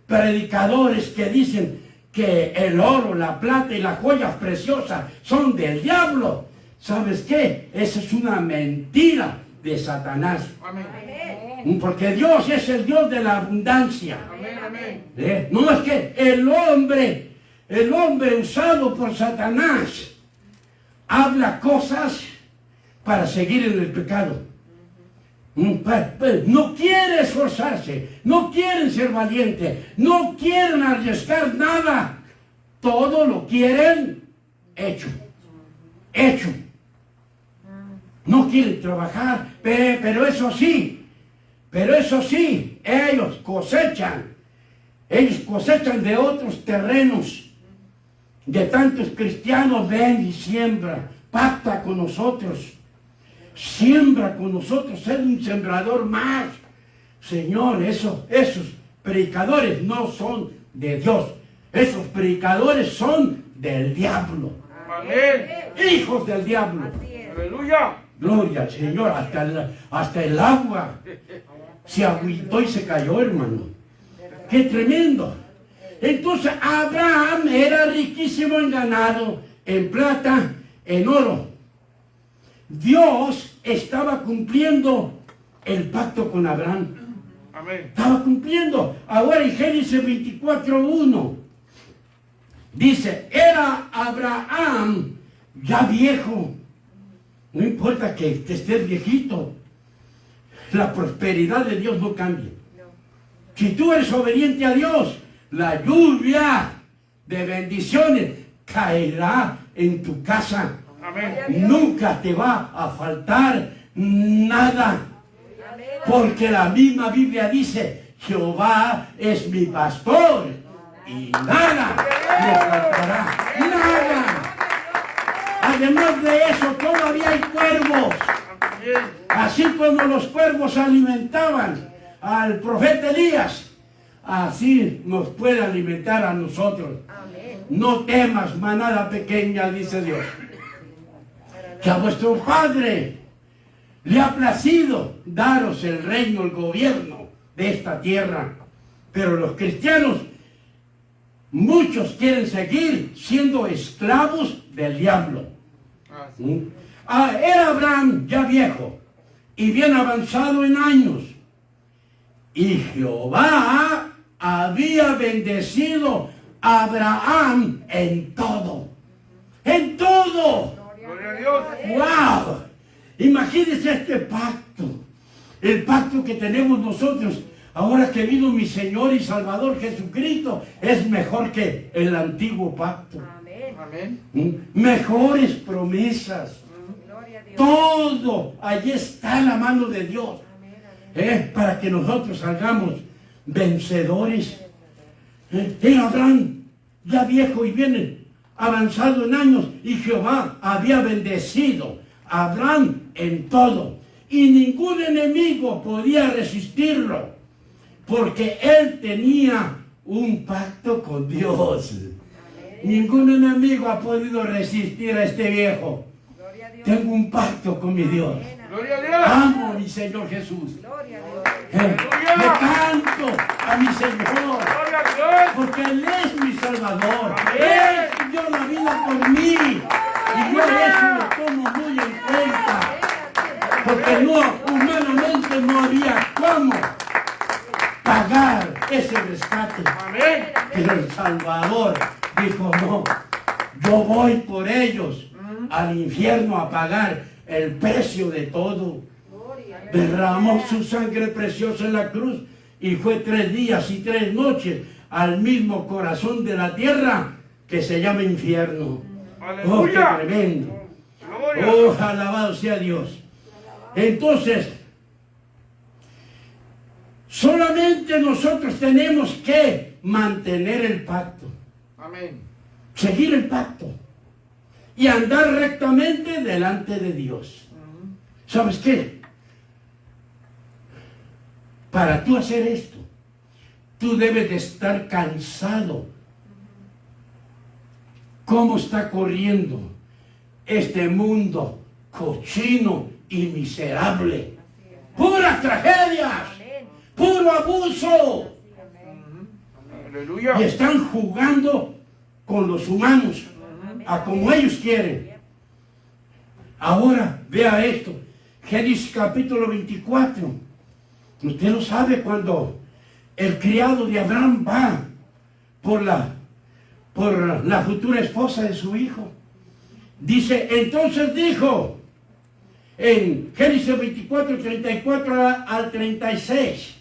predicadores que dicen que el oro, la plata y las joyas preciosas son del diablo, ¿sabes qué? Esa es una mentira de Satanás. Amén. Amén. Porque Dios es el Dios de la abundancia. Amén. Amén. No es que el hombre usado por Satanás habla cosas para seguir en el pecado. No quiere esforzarse, no quieren ser valientes, no quieren arriesgar nada. Todo lo quieren hecho. No quieren trabajar, pero eso sí, ellos cosechan de otros terrenos. De tantos cristianos, ven y siembra, pacta con nosotros. Siembra con nosotros, ser un sembrador más. Señor, esos predicadores no son de Dios. Esos predicadores son del diablo. Amén. Hijos del diablo. Así es. Aleluya. Gloria al Señor. Hasta el agua se agüitó y se cayó, hermano. ¡Qué tremendo! Entonces Abraham era riquísimo en ganado, en plata, en oro. Dios estaba cumpliendo el pacto con Abraham. Amén. Estaba cumpliendo. Ahora en Génesis 24:1 dice, era Abraham ya viejo. No importa que estés viejito. La prosperidad de Dios no cambia. No. Si tú eres obediente a Dios, la lluvia de bendiciones caerá en tu casa. Amén. Nunca te va a faltar nada. Porque la misma Biblia dice, Jehová es mi pastor y nada me faltará. Nada. Además de eso, todavía hay cuervos. Amén. Así como los cuervos alimentaban al profeta Elías, así nos puede alimentar a nosotros. No temas, manada pequeña, dice Dios, que a vuestro Padre le ha placido daros el reino, el gobierno de esta tierra. Pero los cristianos, muchos quieren seguir siendo esclavos del diablo. Así. Era Abraham ya viejo y bien avanzado en años. Y Jehová había bendecido a Abraham en todo. En todo. Gloria a Dios. ¡Wow! Imagínense este pacto. El pacto que tenemos nosotros. Ahora que vino mi Señor y Salvador Jesucristo, es mejor que el antiguo pacto. Amén. Mejores promesas. Todo, allí está la mano de Dios. Para que nosotros salgamos vencedores. Era Abraham ya viejo y bien avanzado en años, y Jehová había bendecido a Abraham en todo. Y ningún enemigo podía resistirlo, porque él tenía un pacto con Dios. Ningún enemigo ha podido resistir a este viejo. Tengo un pacto con mi Dios. Gloria a Dios. Amo a mi Señor Jesús. Le canto a mi Señor, Gloria a Dios. porque Él es mi Salvador. Amén. Él dio la vida por mí, y yo eso lo tomo muy en cuenta, porque no, humanamente no había cómo pagar ese rescate. Amén. Pero el Salvador dijo, no, yo voy por ellos al infierno a pagar el precio de todo. Derramó su sangre preciosa en la cruz y fue 3 días y 3 noches al mismo corazón de la tierra que se llama infierno. Oh, qué Aleluya. tremendo. Gloria. Oh, alabado sea Dios. Entonces, solamente nosotros tenemos que mantener el pacto, Amén. seguir el pacto y andar rectamente delante de Dios. ¿Sabes qué? Para tú hacer esto, tú debes de estar cansado. ¿Cómo está corriendo este mundo cochino y miserable? Puras tragedias, puro abuso. Aleluya. Y están jugando con los humanos a como ellos quieren. Ahora, vea esto. Génesis capítulo 24. Usted lo sabe, cuando el criado de Abraham va por la futura esposa de su hijo. Dice, entonces dijo, en Génesis 24, 34 al 36,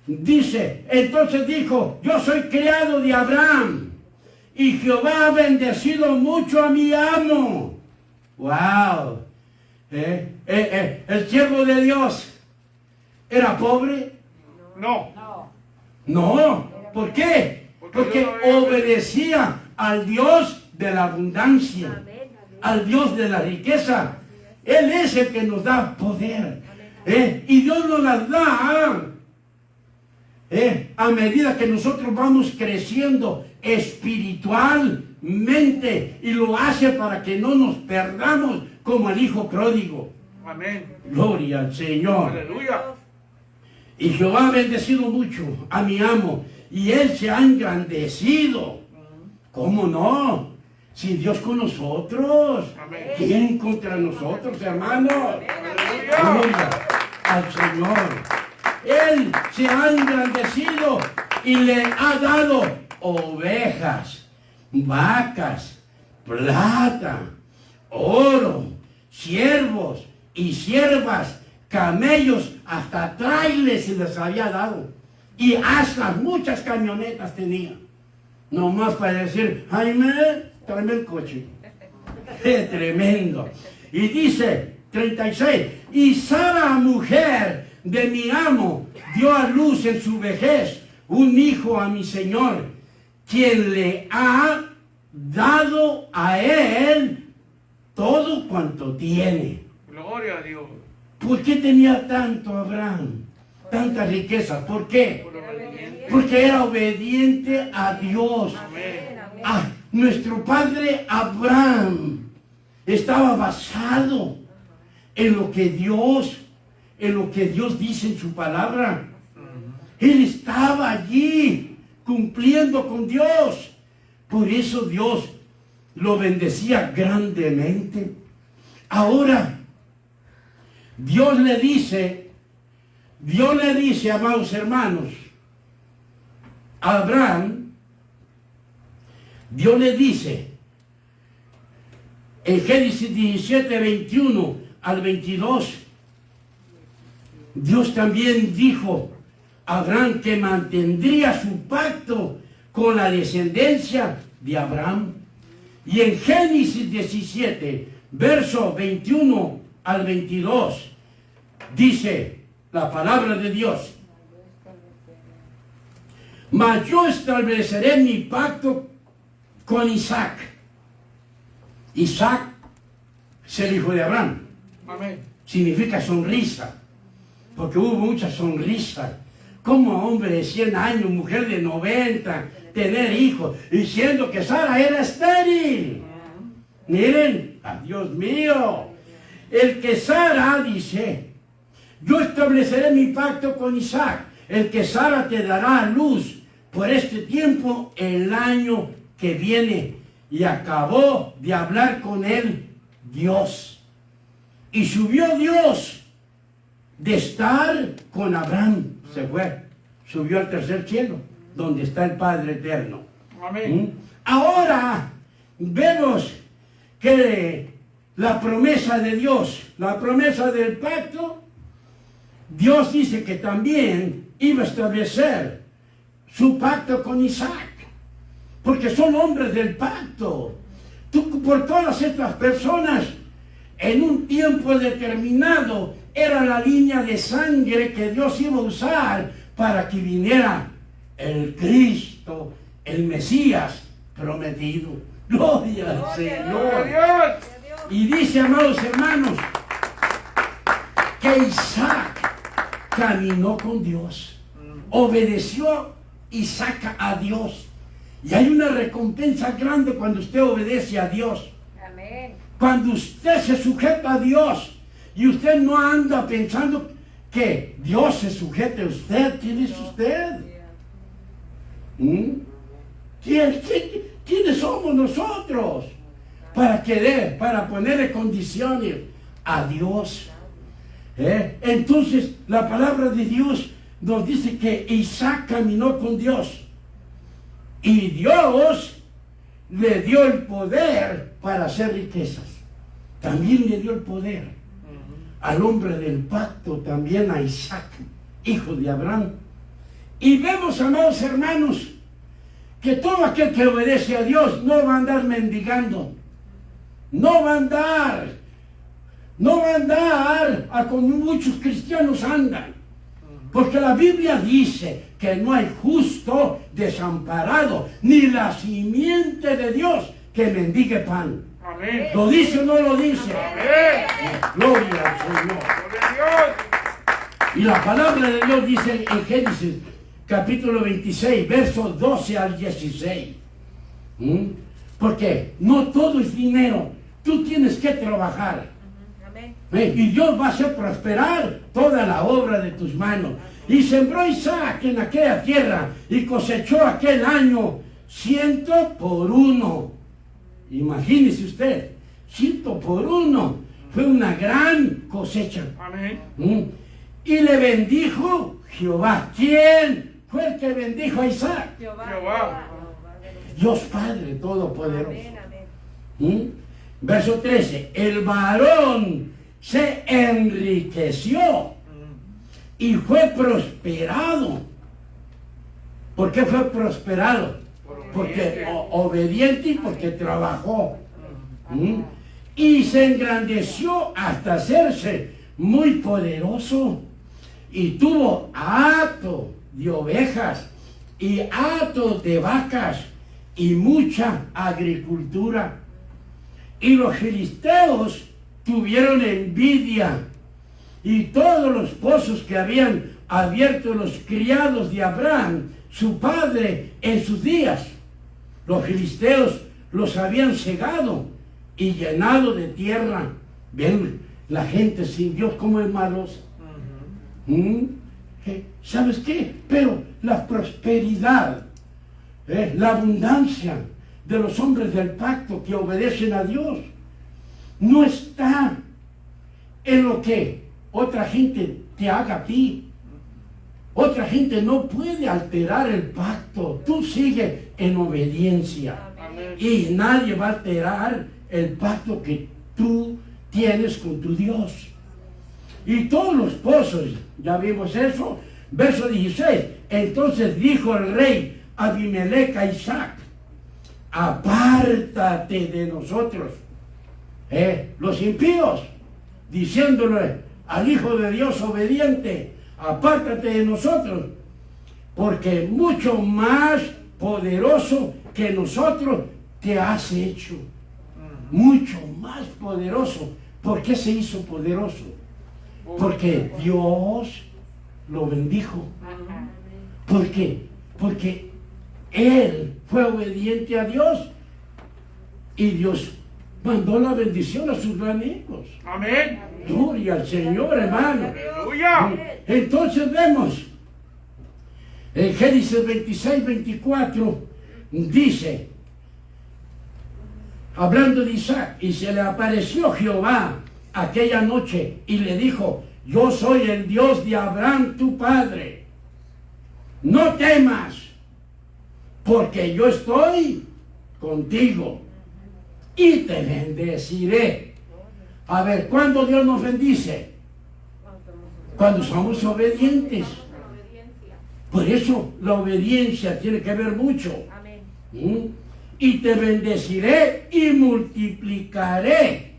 dice, entonces dijo, yo soy criado de Abraham, y Jehová ha bendecido mucho a mi amo. ¡Wow! El siervo de Dios ¿era pobre? No. No. ¿Por qué? Porque obedecía al Dios de la abundancia, al Dios de la riqueza. Él es el que nos da poder. Y Dios nos las da a medida que nosotros vamos creciendo espiritualmente, y lo hace para que no nos perdamos como el hijo pródigo. Amén. Gloria al Señor. Aleluya. Y Jehová ha bendecido mucho a mi amo, y él se ha engrandecido. ¿Cómo no? Si Dios con nosotros, Amén. ¿quién contra nosotros, hermanos? Aleluya. Gloria al Señor. Él se ha engrandecido y le ha dado ovejas, vacas, plata, oro, siervos y siervas, camellos, hasta trailers se les había dado, y hasta muchas camionetas tenía. Nomás para decir, Jaime, tráeme el coche. ¡Qué tremendo! Y dice, 36, y Sara, mujer de mi amo, dio a luz en su vejez un hijo a mi Señor, quien le ha dado a él todo cuanto tiene. Gloria a Dios. ¿Por qué tenía tanto Abraham? Tantas riquezas. ¿Por qué? Por obediente. Porque era obediente a Dios. Amén. Ah, nuestro padre Abraham estaba basado en lo que Dios dice en su palabra. Él estaba allí cumpliendo con Dios. Por eso Dios lo bendecía grandemente. Ahora, Dios le dice, amados hermanos, a Abraham, Dios le dice, en Génesis 17, 21 al 22, Dios también dijo a Abraham que mantendría su pacto con la descendencia de Abraham. Y en Génesis 17, verso 21 al 22, dice la palabra de Dios: mas yo estableceré mi pacto con Isaac. Isaac es el hijo de Abraham. Amén. Significa sonrisa, porque hubo mucha sonrisa. Como hombre de 100 años, mujer de 90, tener hijos, diciendo que Sara era estéril. Miren, Dios mío, el que Sara dice, yo estableceré mi pacto con Isaac, el que Sara te dará a luz por este tiempo el año que viene. Y acabó de hablar con él Dios. Y subió Dios de estar con Abraham. Se fue, subió al tercer cielo, donde está el Padre eterno. Amén. Ahora vemos que la promesa de Dios, la promesa del pacto, Dios dice que también iba a establecer su pacto con Isaac, porque son hombres del pacto. Por todas estas personas, en un tiempo determinado, era la línea de sangre que Dios iba a usar para que viniera el Cristo, el Mesías prometido. Gloria al Señor. Gloria a Dios. Y dice, amados hermanos, que Isaac caminó con Dios, obedeció Isaac a Dios. Y hay una recompensa grande cuando usted obedece a Dios. Amén. Cuando usted se sujeta a Dios y usted no anda pensando que Dios se sujete a usted. ¿Quién es usted? ¿Quiénes somos nosotros? Para ponerle condiciones a Dios. Entonces la palabra de Dios nos dice que Isaac caminó con Dios. Y Dios le dio el poder para hacer riquezas. También le dio el poder al hombre del pacto, también a Isaac, hijo de Abraham. Y vemos, amados hermanos, que todo aquel que obedece a Dios no va a andar mendigando. No va a andar a como muchos cristianos andan. Porque la Biblia dice que no hay justo desamparado, ni la simiente de Dios que mendigue pan. Amén. ¿Lo dice o no lo dice? Amén. Gloria al Señor. Gloria a Dios. Y la palabra de Dios dice en Génesis capítulo 26, versos 12 al 16. Porque no todo es dinero. Tú tienes que trabajar. Y Dios va a hacer prosperar toda la obra de tus manos. Y sembró Isaac en aquella tierra y cosechó aquel año 100 por 1. Imagínese usted, 100 por 1. Fue una gran cosecha. Amén. Y le bendijo Jehová. ¿Quién fue el que bendijo a Isaac? Jehová. Dios Padre Todopoderoso. Amén, amén. Verso 13. El varón se enriqueció y fue prosperado. ¿Por qué fue prosperado? Por porque obediente y porque trabajó. ¿Mm? Y se engrandeció hasta hacerse muy poderoso y tuvo hato de ovejas y hato de vacas y mucha agricultura. Y los filisteos tuvieron envidia, y todos los pozos que habían abierto los criados de Abraham, su padre, en sus días, los filisteos los habían cegado y llenado de tierra. Ven, la gente sin Dios como es malosa. ¿Sabes qué? Pero la prosperidad, la abundancia de los hombres del pacto que obedecen a Dios no está en lo que otra gente te haga a ti. Otra gente no puede alterar el pacto. Tú sigues en obediencia. Amén. Y nadie va a alterar el pacto que tú tienes con tu Dios. Y todos los pozos, ya vimos eso. Verso 16. Entonces dijo el rey Abimelech a Isaac: apártate de nosotros, los impíos, diciéndole al Hijo de Dios obediente: apártate de nosotros, porque mucho más poderoso que nosotros te has hecho. Mucho más poderoso. ¿Por qué se hizo poderoso? Porque Dios lo bendijo. ¿Por qué? Porque él fue obediente a Dios y Dios mandó la bendición a sus amigos. Amén. Gloria al Señor, hermano. Aleluya. Entonces vemos en Génesis 26-24 dice, hablando de Isaac: y se le apareció Jehová aquella noche y le dijo: yo soy el Dios de Abraham tu padre, no temas, porque yo estoy contigo y te bendeciré. A ver, ¿cuándo Dios nos bendice? Cuando somos obedientes. Por eso la obediencia tiene que ver mucho. Y te bendeciré y multiplicaré.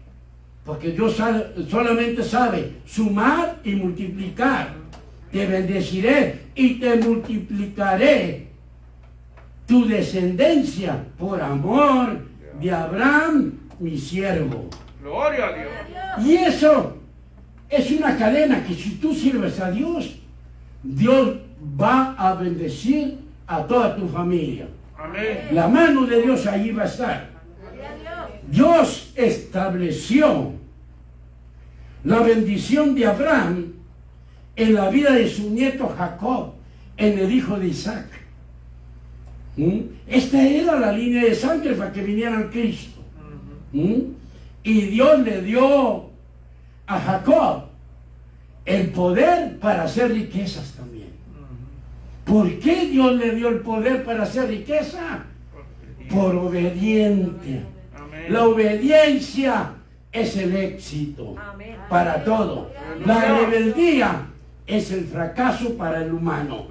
Porque Dios solamente sabe sumar y multiplicar. Te bendeciré y te multiplicaré tu descendencia por amor de Abraham, mi siervo. Gloria a Dios. Y eso es una cadena que si tú sirves a Dios, Dios va a bendecir a toda tu familia. Amén. La mano de Dios allí va a estar. Dios estableció la bendición de Abraham en la vida de su nieto Jacob, en el hijo de Isaac. Esta era la línea de sangre para que viniera a Cristo. Y Dios le dio a Jacob el poder para hacer riquezas también. ¿Por qué Dios le dio el poder para hacer riqueza? Por obediente. Amén. La obediencia es el éxito para todo. La rebeldía es el fracaso para el humano.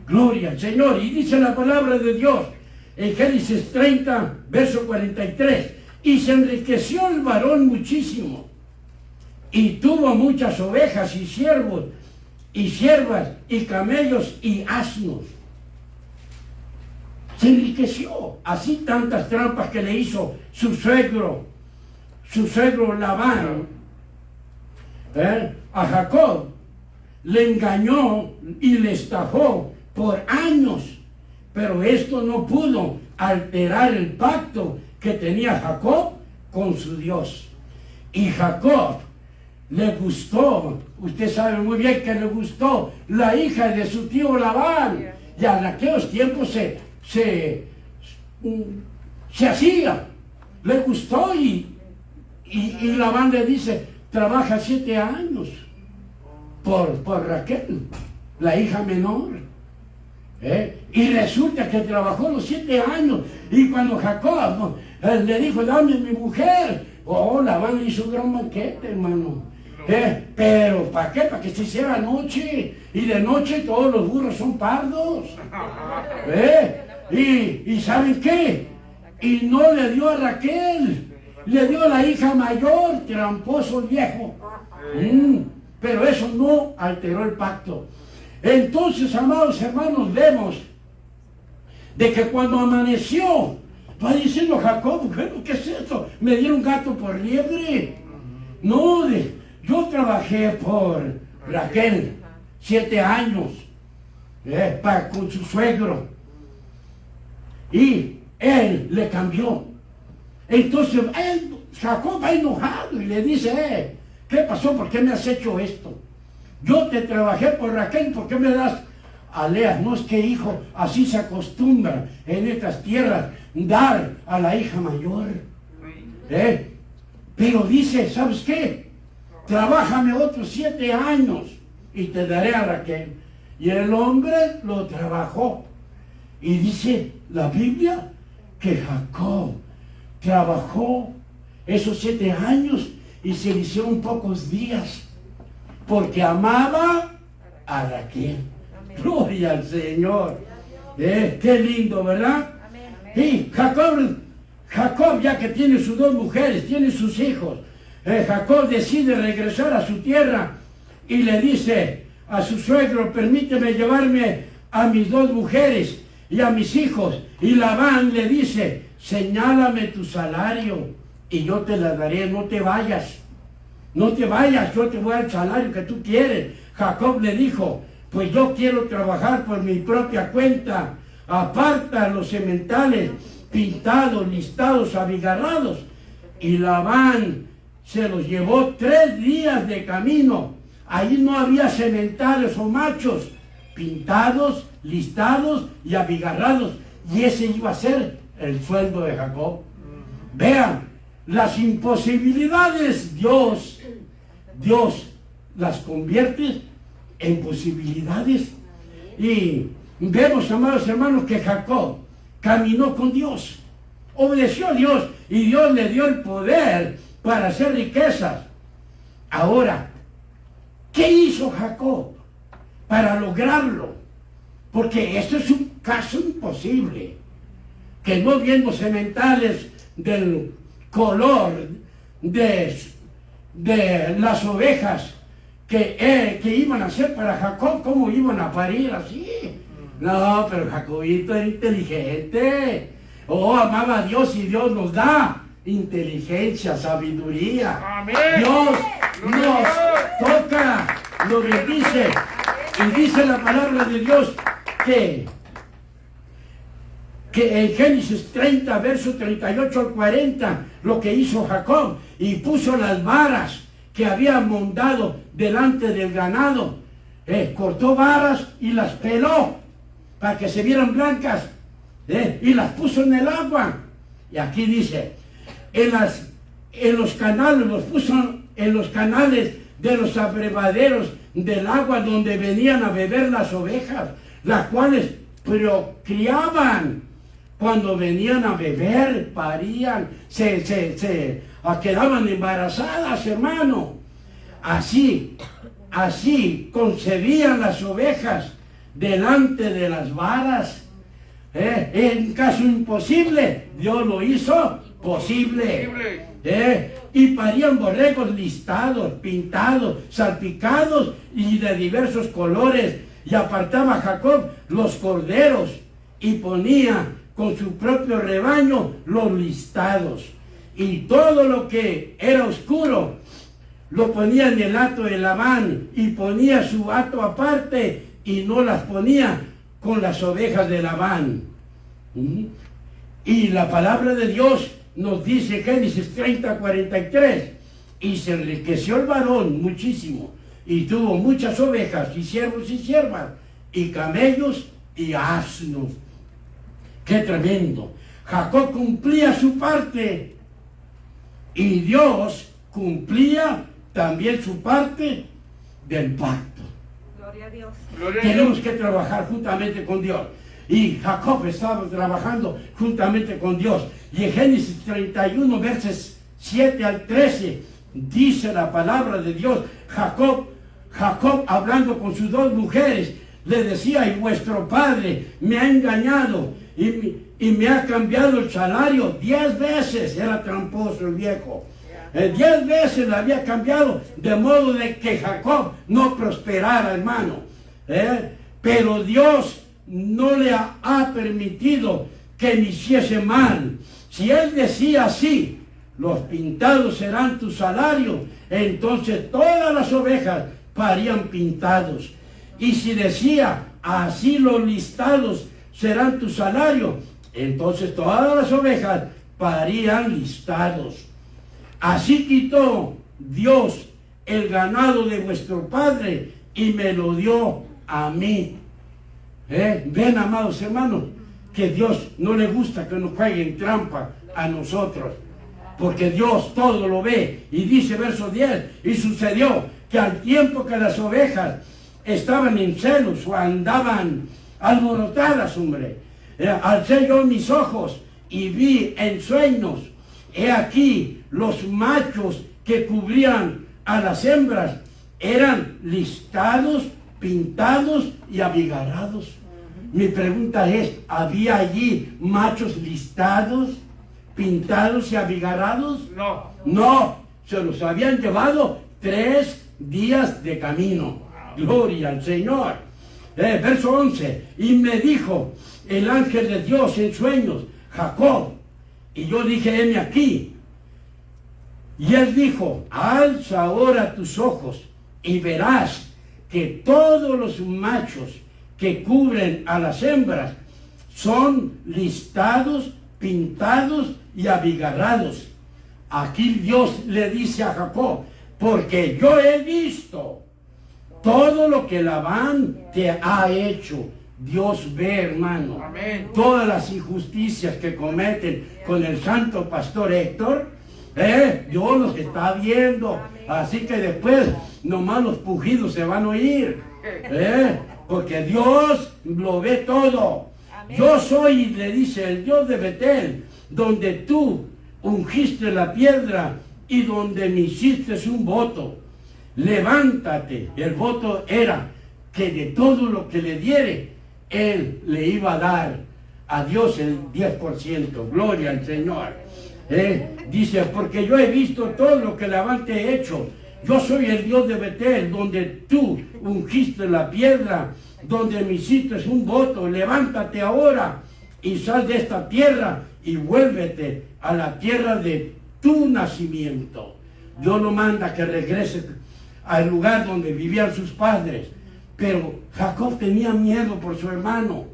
Gloria al Señor. Y dice la palabra de Dios en Génesis 30, verso 43. Y se enriqueció el varón muchísimo, y tuvo muchas ovejas y siervos y siervas y camellos y asnos. Se enriqueció. Así tantas trampas que le hizo su suegro Labán a Jacob. Le engañó y le estafó por años, pero esto no pudo alterar el pacto que tenía Jacob con su Dios. Y Jacob le gustó, usted sabe muy bien que le gustó la hija de su tío Labán. Y en aquellos tiempos se hacía, le gustó y Labán le dice: trabaja 7 años por Raquel, la hija menor. Y resulta que trabajó los 7 años, y cuando Jacob le dijo: dame mi mujer, Labán hizo un gran banquete, hermano. Pero ¿para qué? Para que se hiciera noche, y de noche todos los burros son pardos. Y ¿saben qué? Y no le dio a Raquel, le dio a la hija mayor, tramposo viejo. Pero eso no alteró el pacto. Entonces, amados hermanos, vemos de que cuando amaneció, va diciendo Jacob, bueno, ¿qué es esto? ¿Me dieron gato por liebre? No, yo trabajé por Raquel 7 años con su suegro. Y él le cambió. Entonces, Jacob va enojado y le dice, ¿qué pasó? ¿Por qué me has hecho esto? Yo te trabajé por Raquel, ¿por qué me das a Lea? No es que, hijo, así se acostumbra en estas tierras, dar a la hija mayor. Pero dice, ¿sabes qué? Trabájame otros 7 años y te daré a Raquel. Y el hombre lo trabajó. Y dice la Biblia que Jacob trabajó esos 7 años y se le hicieron pocos días porque amaba a Raquel. Gloria al Señor. Qué lindo, ¿verdad? Y Jacob, ya que tiene sus 2 mujeres, tiene sus hijos, Jacob decide regresar a su tierra y le dice a su suegro, permíteme llevarme a mis 2 mujeres y a mis hijos. Y Labán le dice, señálame tu salario y yo te la daré, no te vayas. No te vayas, yo te voy al salario que tú quieres. Jacob le dijo, pues yo quiero trabajar por mi propia cuenta. Aparta los sementales pintados, listados, abigarrados. Y Labán se los llevó 3 días de camino. Ahí no había sementales o machos, pintados, listados y abigarrados. Y ese iba a ser el sueldo de Jacob. Vean, las imposibilidades Dios las convierte en posibilidades. Y vemos, amados hermanos, que Jacob caminó con Dios, obedeció a Dios y Dios le dio el poder para hacer riquezas. Ahora, ¿qué hizo Jacob para lograrlo? Porque esto es un caso imposible, que no viendo sementales del color de las ovejas que iban a ser para Jacob, ¿cómo iban a parir así? No, pero Jacobito era inteligente. Amaba a Dios y Dios nos da inteligencia, sabiduría. Amén. Dios nos toca, lo bendice. Y dice la palabra de Dios que en Génesis 30, verso 38 al 40, lo que hizo Jacob, y puso las varas que había montado delante del ganado, cortó varas y las peló para que se vieran blancas, y las puso en el agua. Y aquí dice, en los canales, los puso en los canales de los abrevaderos del agua donde venían a beber las ovejas, las cuales criaban. Cuando venían a beber, parían, se quedaban embarazadas, hermano. Así concebían las ovejas delante de las varas. En caso imposible, Dios lo hizo posible. Y parían borregos listados, pintados, salpicados y de diversos colores. Y apartaba Jacob los corderos y ponía con su propio rebaño los listados. Y todo lo que era oscuro lo ponía en el hato de Labán, y ponía su hato aparte y no las ponía con las ovejas de Labán. Y la palabra de Dios nos dice, Génesis 30, 43, y se enriqueció el varón muchísimo, y tuvo muchas ovejas, y siervos y siervas, y camellos y asnos. ¡Qué tremendo! Jacob cumplía su parte, y Dios cumplía también su parte del pacto. Gloria a Dios. Tenemos que trabajar juntamente con Dios. Y Jacob estaba trabajando juntamente con Dios. Y en Génesis 31, versos 7 al 13, dice la palabra de Dios, Jacob hablando con sus 2 mujeres, le decía, y vuestro padre me ha engañado, y me ha cambiado el salario 10 veces. Era tramposo el viejo. 10 veces le había cambiado, de modo de que Jacob no prosperara, hermano. Pero Dios no le ha permitido que me hiciese mal. Si él decía así, los pintados serán tu salario, entonces todas las ovejas parían pintados. Y si decía, así los listados serán tu salario, entonces todas las ovejas parían listados. Así quitó Dios el ganado de vuestro padre y me lo dio a mí. Ven, amados hermanos, que Dios no le gusta que nos jueguen trampa a nosotros, porque Dios todo lo ve. Y dice verso 10, y sucedió que al tiempo que las ovejas estaban en celos o andaban alborotadas, hombre, alcé yo mis ojos y vi en sueños, he aquí los machos que cubrían a las hembras eran listados, pintados y abigarrados. Mi pregunta es, ¿había allí machos listados, pintados y abigarrados? No. No, se los habían llevado 3 días de camino. Gloria al Señor. Verso 11, y me dijo el ángel de Dios en sueños, Jacob. Y yo dije, heme aquí. Y él dijo, alza ahora tus ojos y verás que todos los machos que cubren a las hembras son listados, pintados y abigarrados. Aquí Dios le dice a Jacob, porque yo he visto todo lo que Labán te ha hecho. Dios ve, hermano, Amén. Todas las injusticias que cometen con el santo pastor Héctor. Dios los está viendo. Así que después nomás los pujidos se van a oír. Porque Dios lo ve todo. Yo soy, le dice, el Dios de Betel, donde tú ungiste la piedra y donde me hiciste un voto. Levántate. El voto era que de todo lo que le diere, él le iba a dar a Dios el 10%. Gloria al Señor. Dice, porque yo he visto todo lo que Labán te he hecho. Yo soy el Dios de Betel, donde tú ungiste la piedra, donde me hiciste un voto. Levántate ahora y sal de esta tierra y vuélvete a la tierra de tu nacimiento. Dios lo manda que regrese al lugar donde vivían sus padres. Pero Jacob tenía miedo por su hermano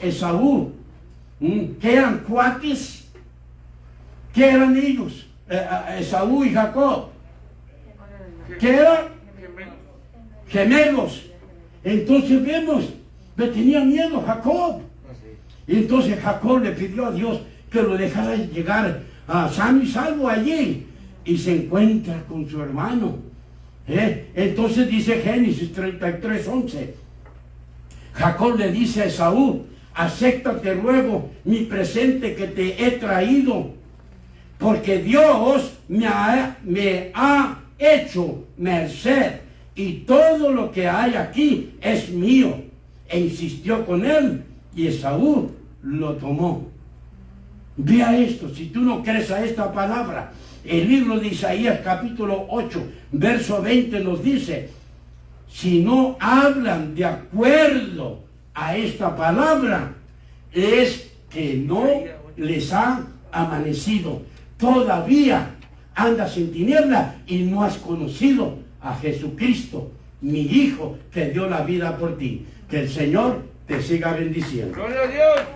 Esaú. ¿Qué eran cuates? ¿Qué eran ellos? Esaú y Jacob. ¿Qué eran? Gemelos. Entonces vemos, le tenía miedo Jacob. Entonces Jacob le pidió a Dios que lo dejara llegar a sano y salvo allí. Y se encuentra con su hermano. Entonces dice Génesis 33:11. Jacob le dice a Esaú, acéptate luego mi presente que te he traído, porque Dios me ha hecho merced y todo lo que hay aquí es mío. E insistió con él y Esaú lo tomó. Vea esto, si tú no crees a esta palabra, el libro de Isaías capítulo 8, verso 20 nos dice, si no hablan de acuerdo a esta palabra, es que no les ha amanecido. Todavía andas en tiniebla y no has conocido a Jesucristo, mi Hijo, que dio la vida por ti. Que el Señor te siga bendiciendo. Gloria a Dios.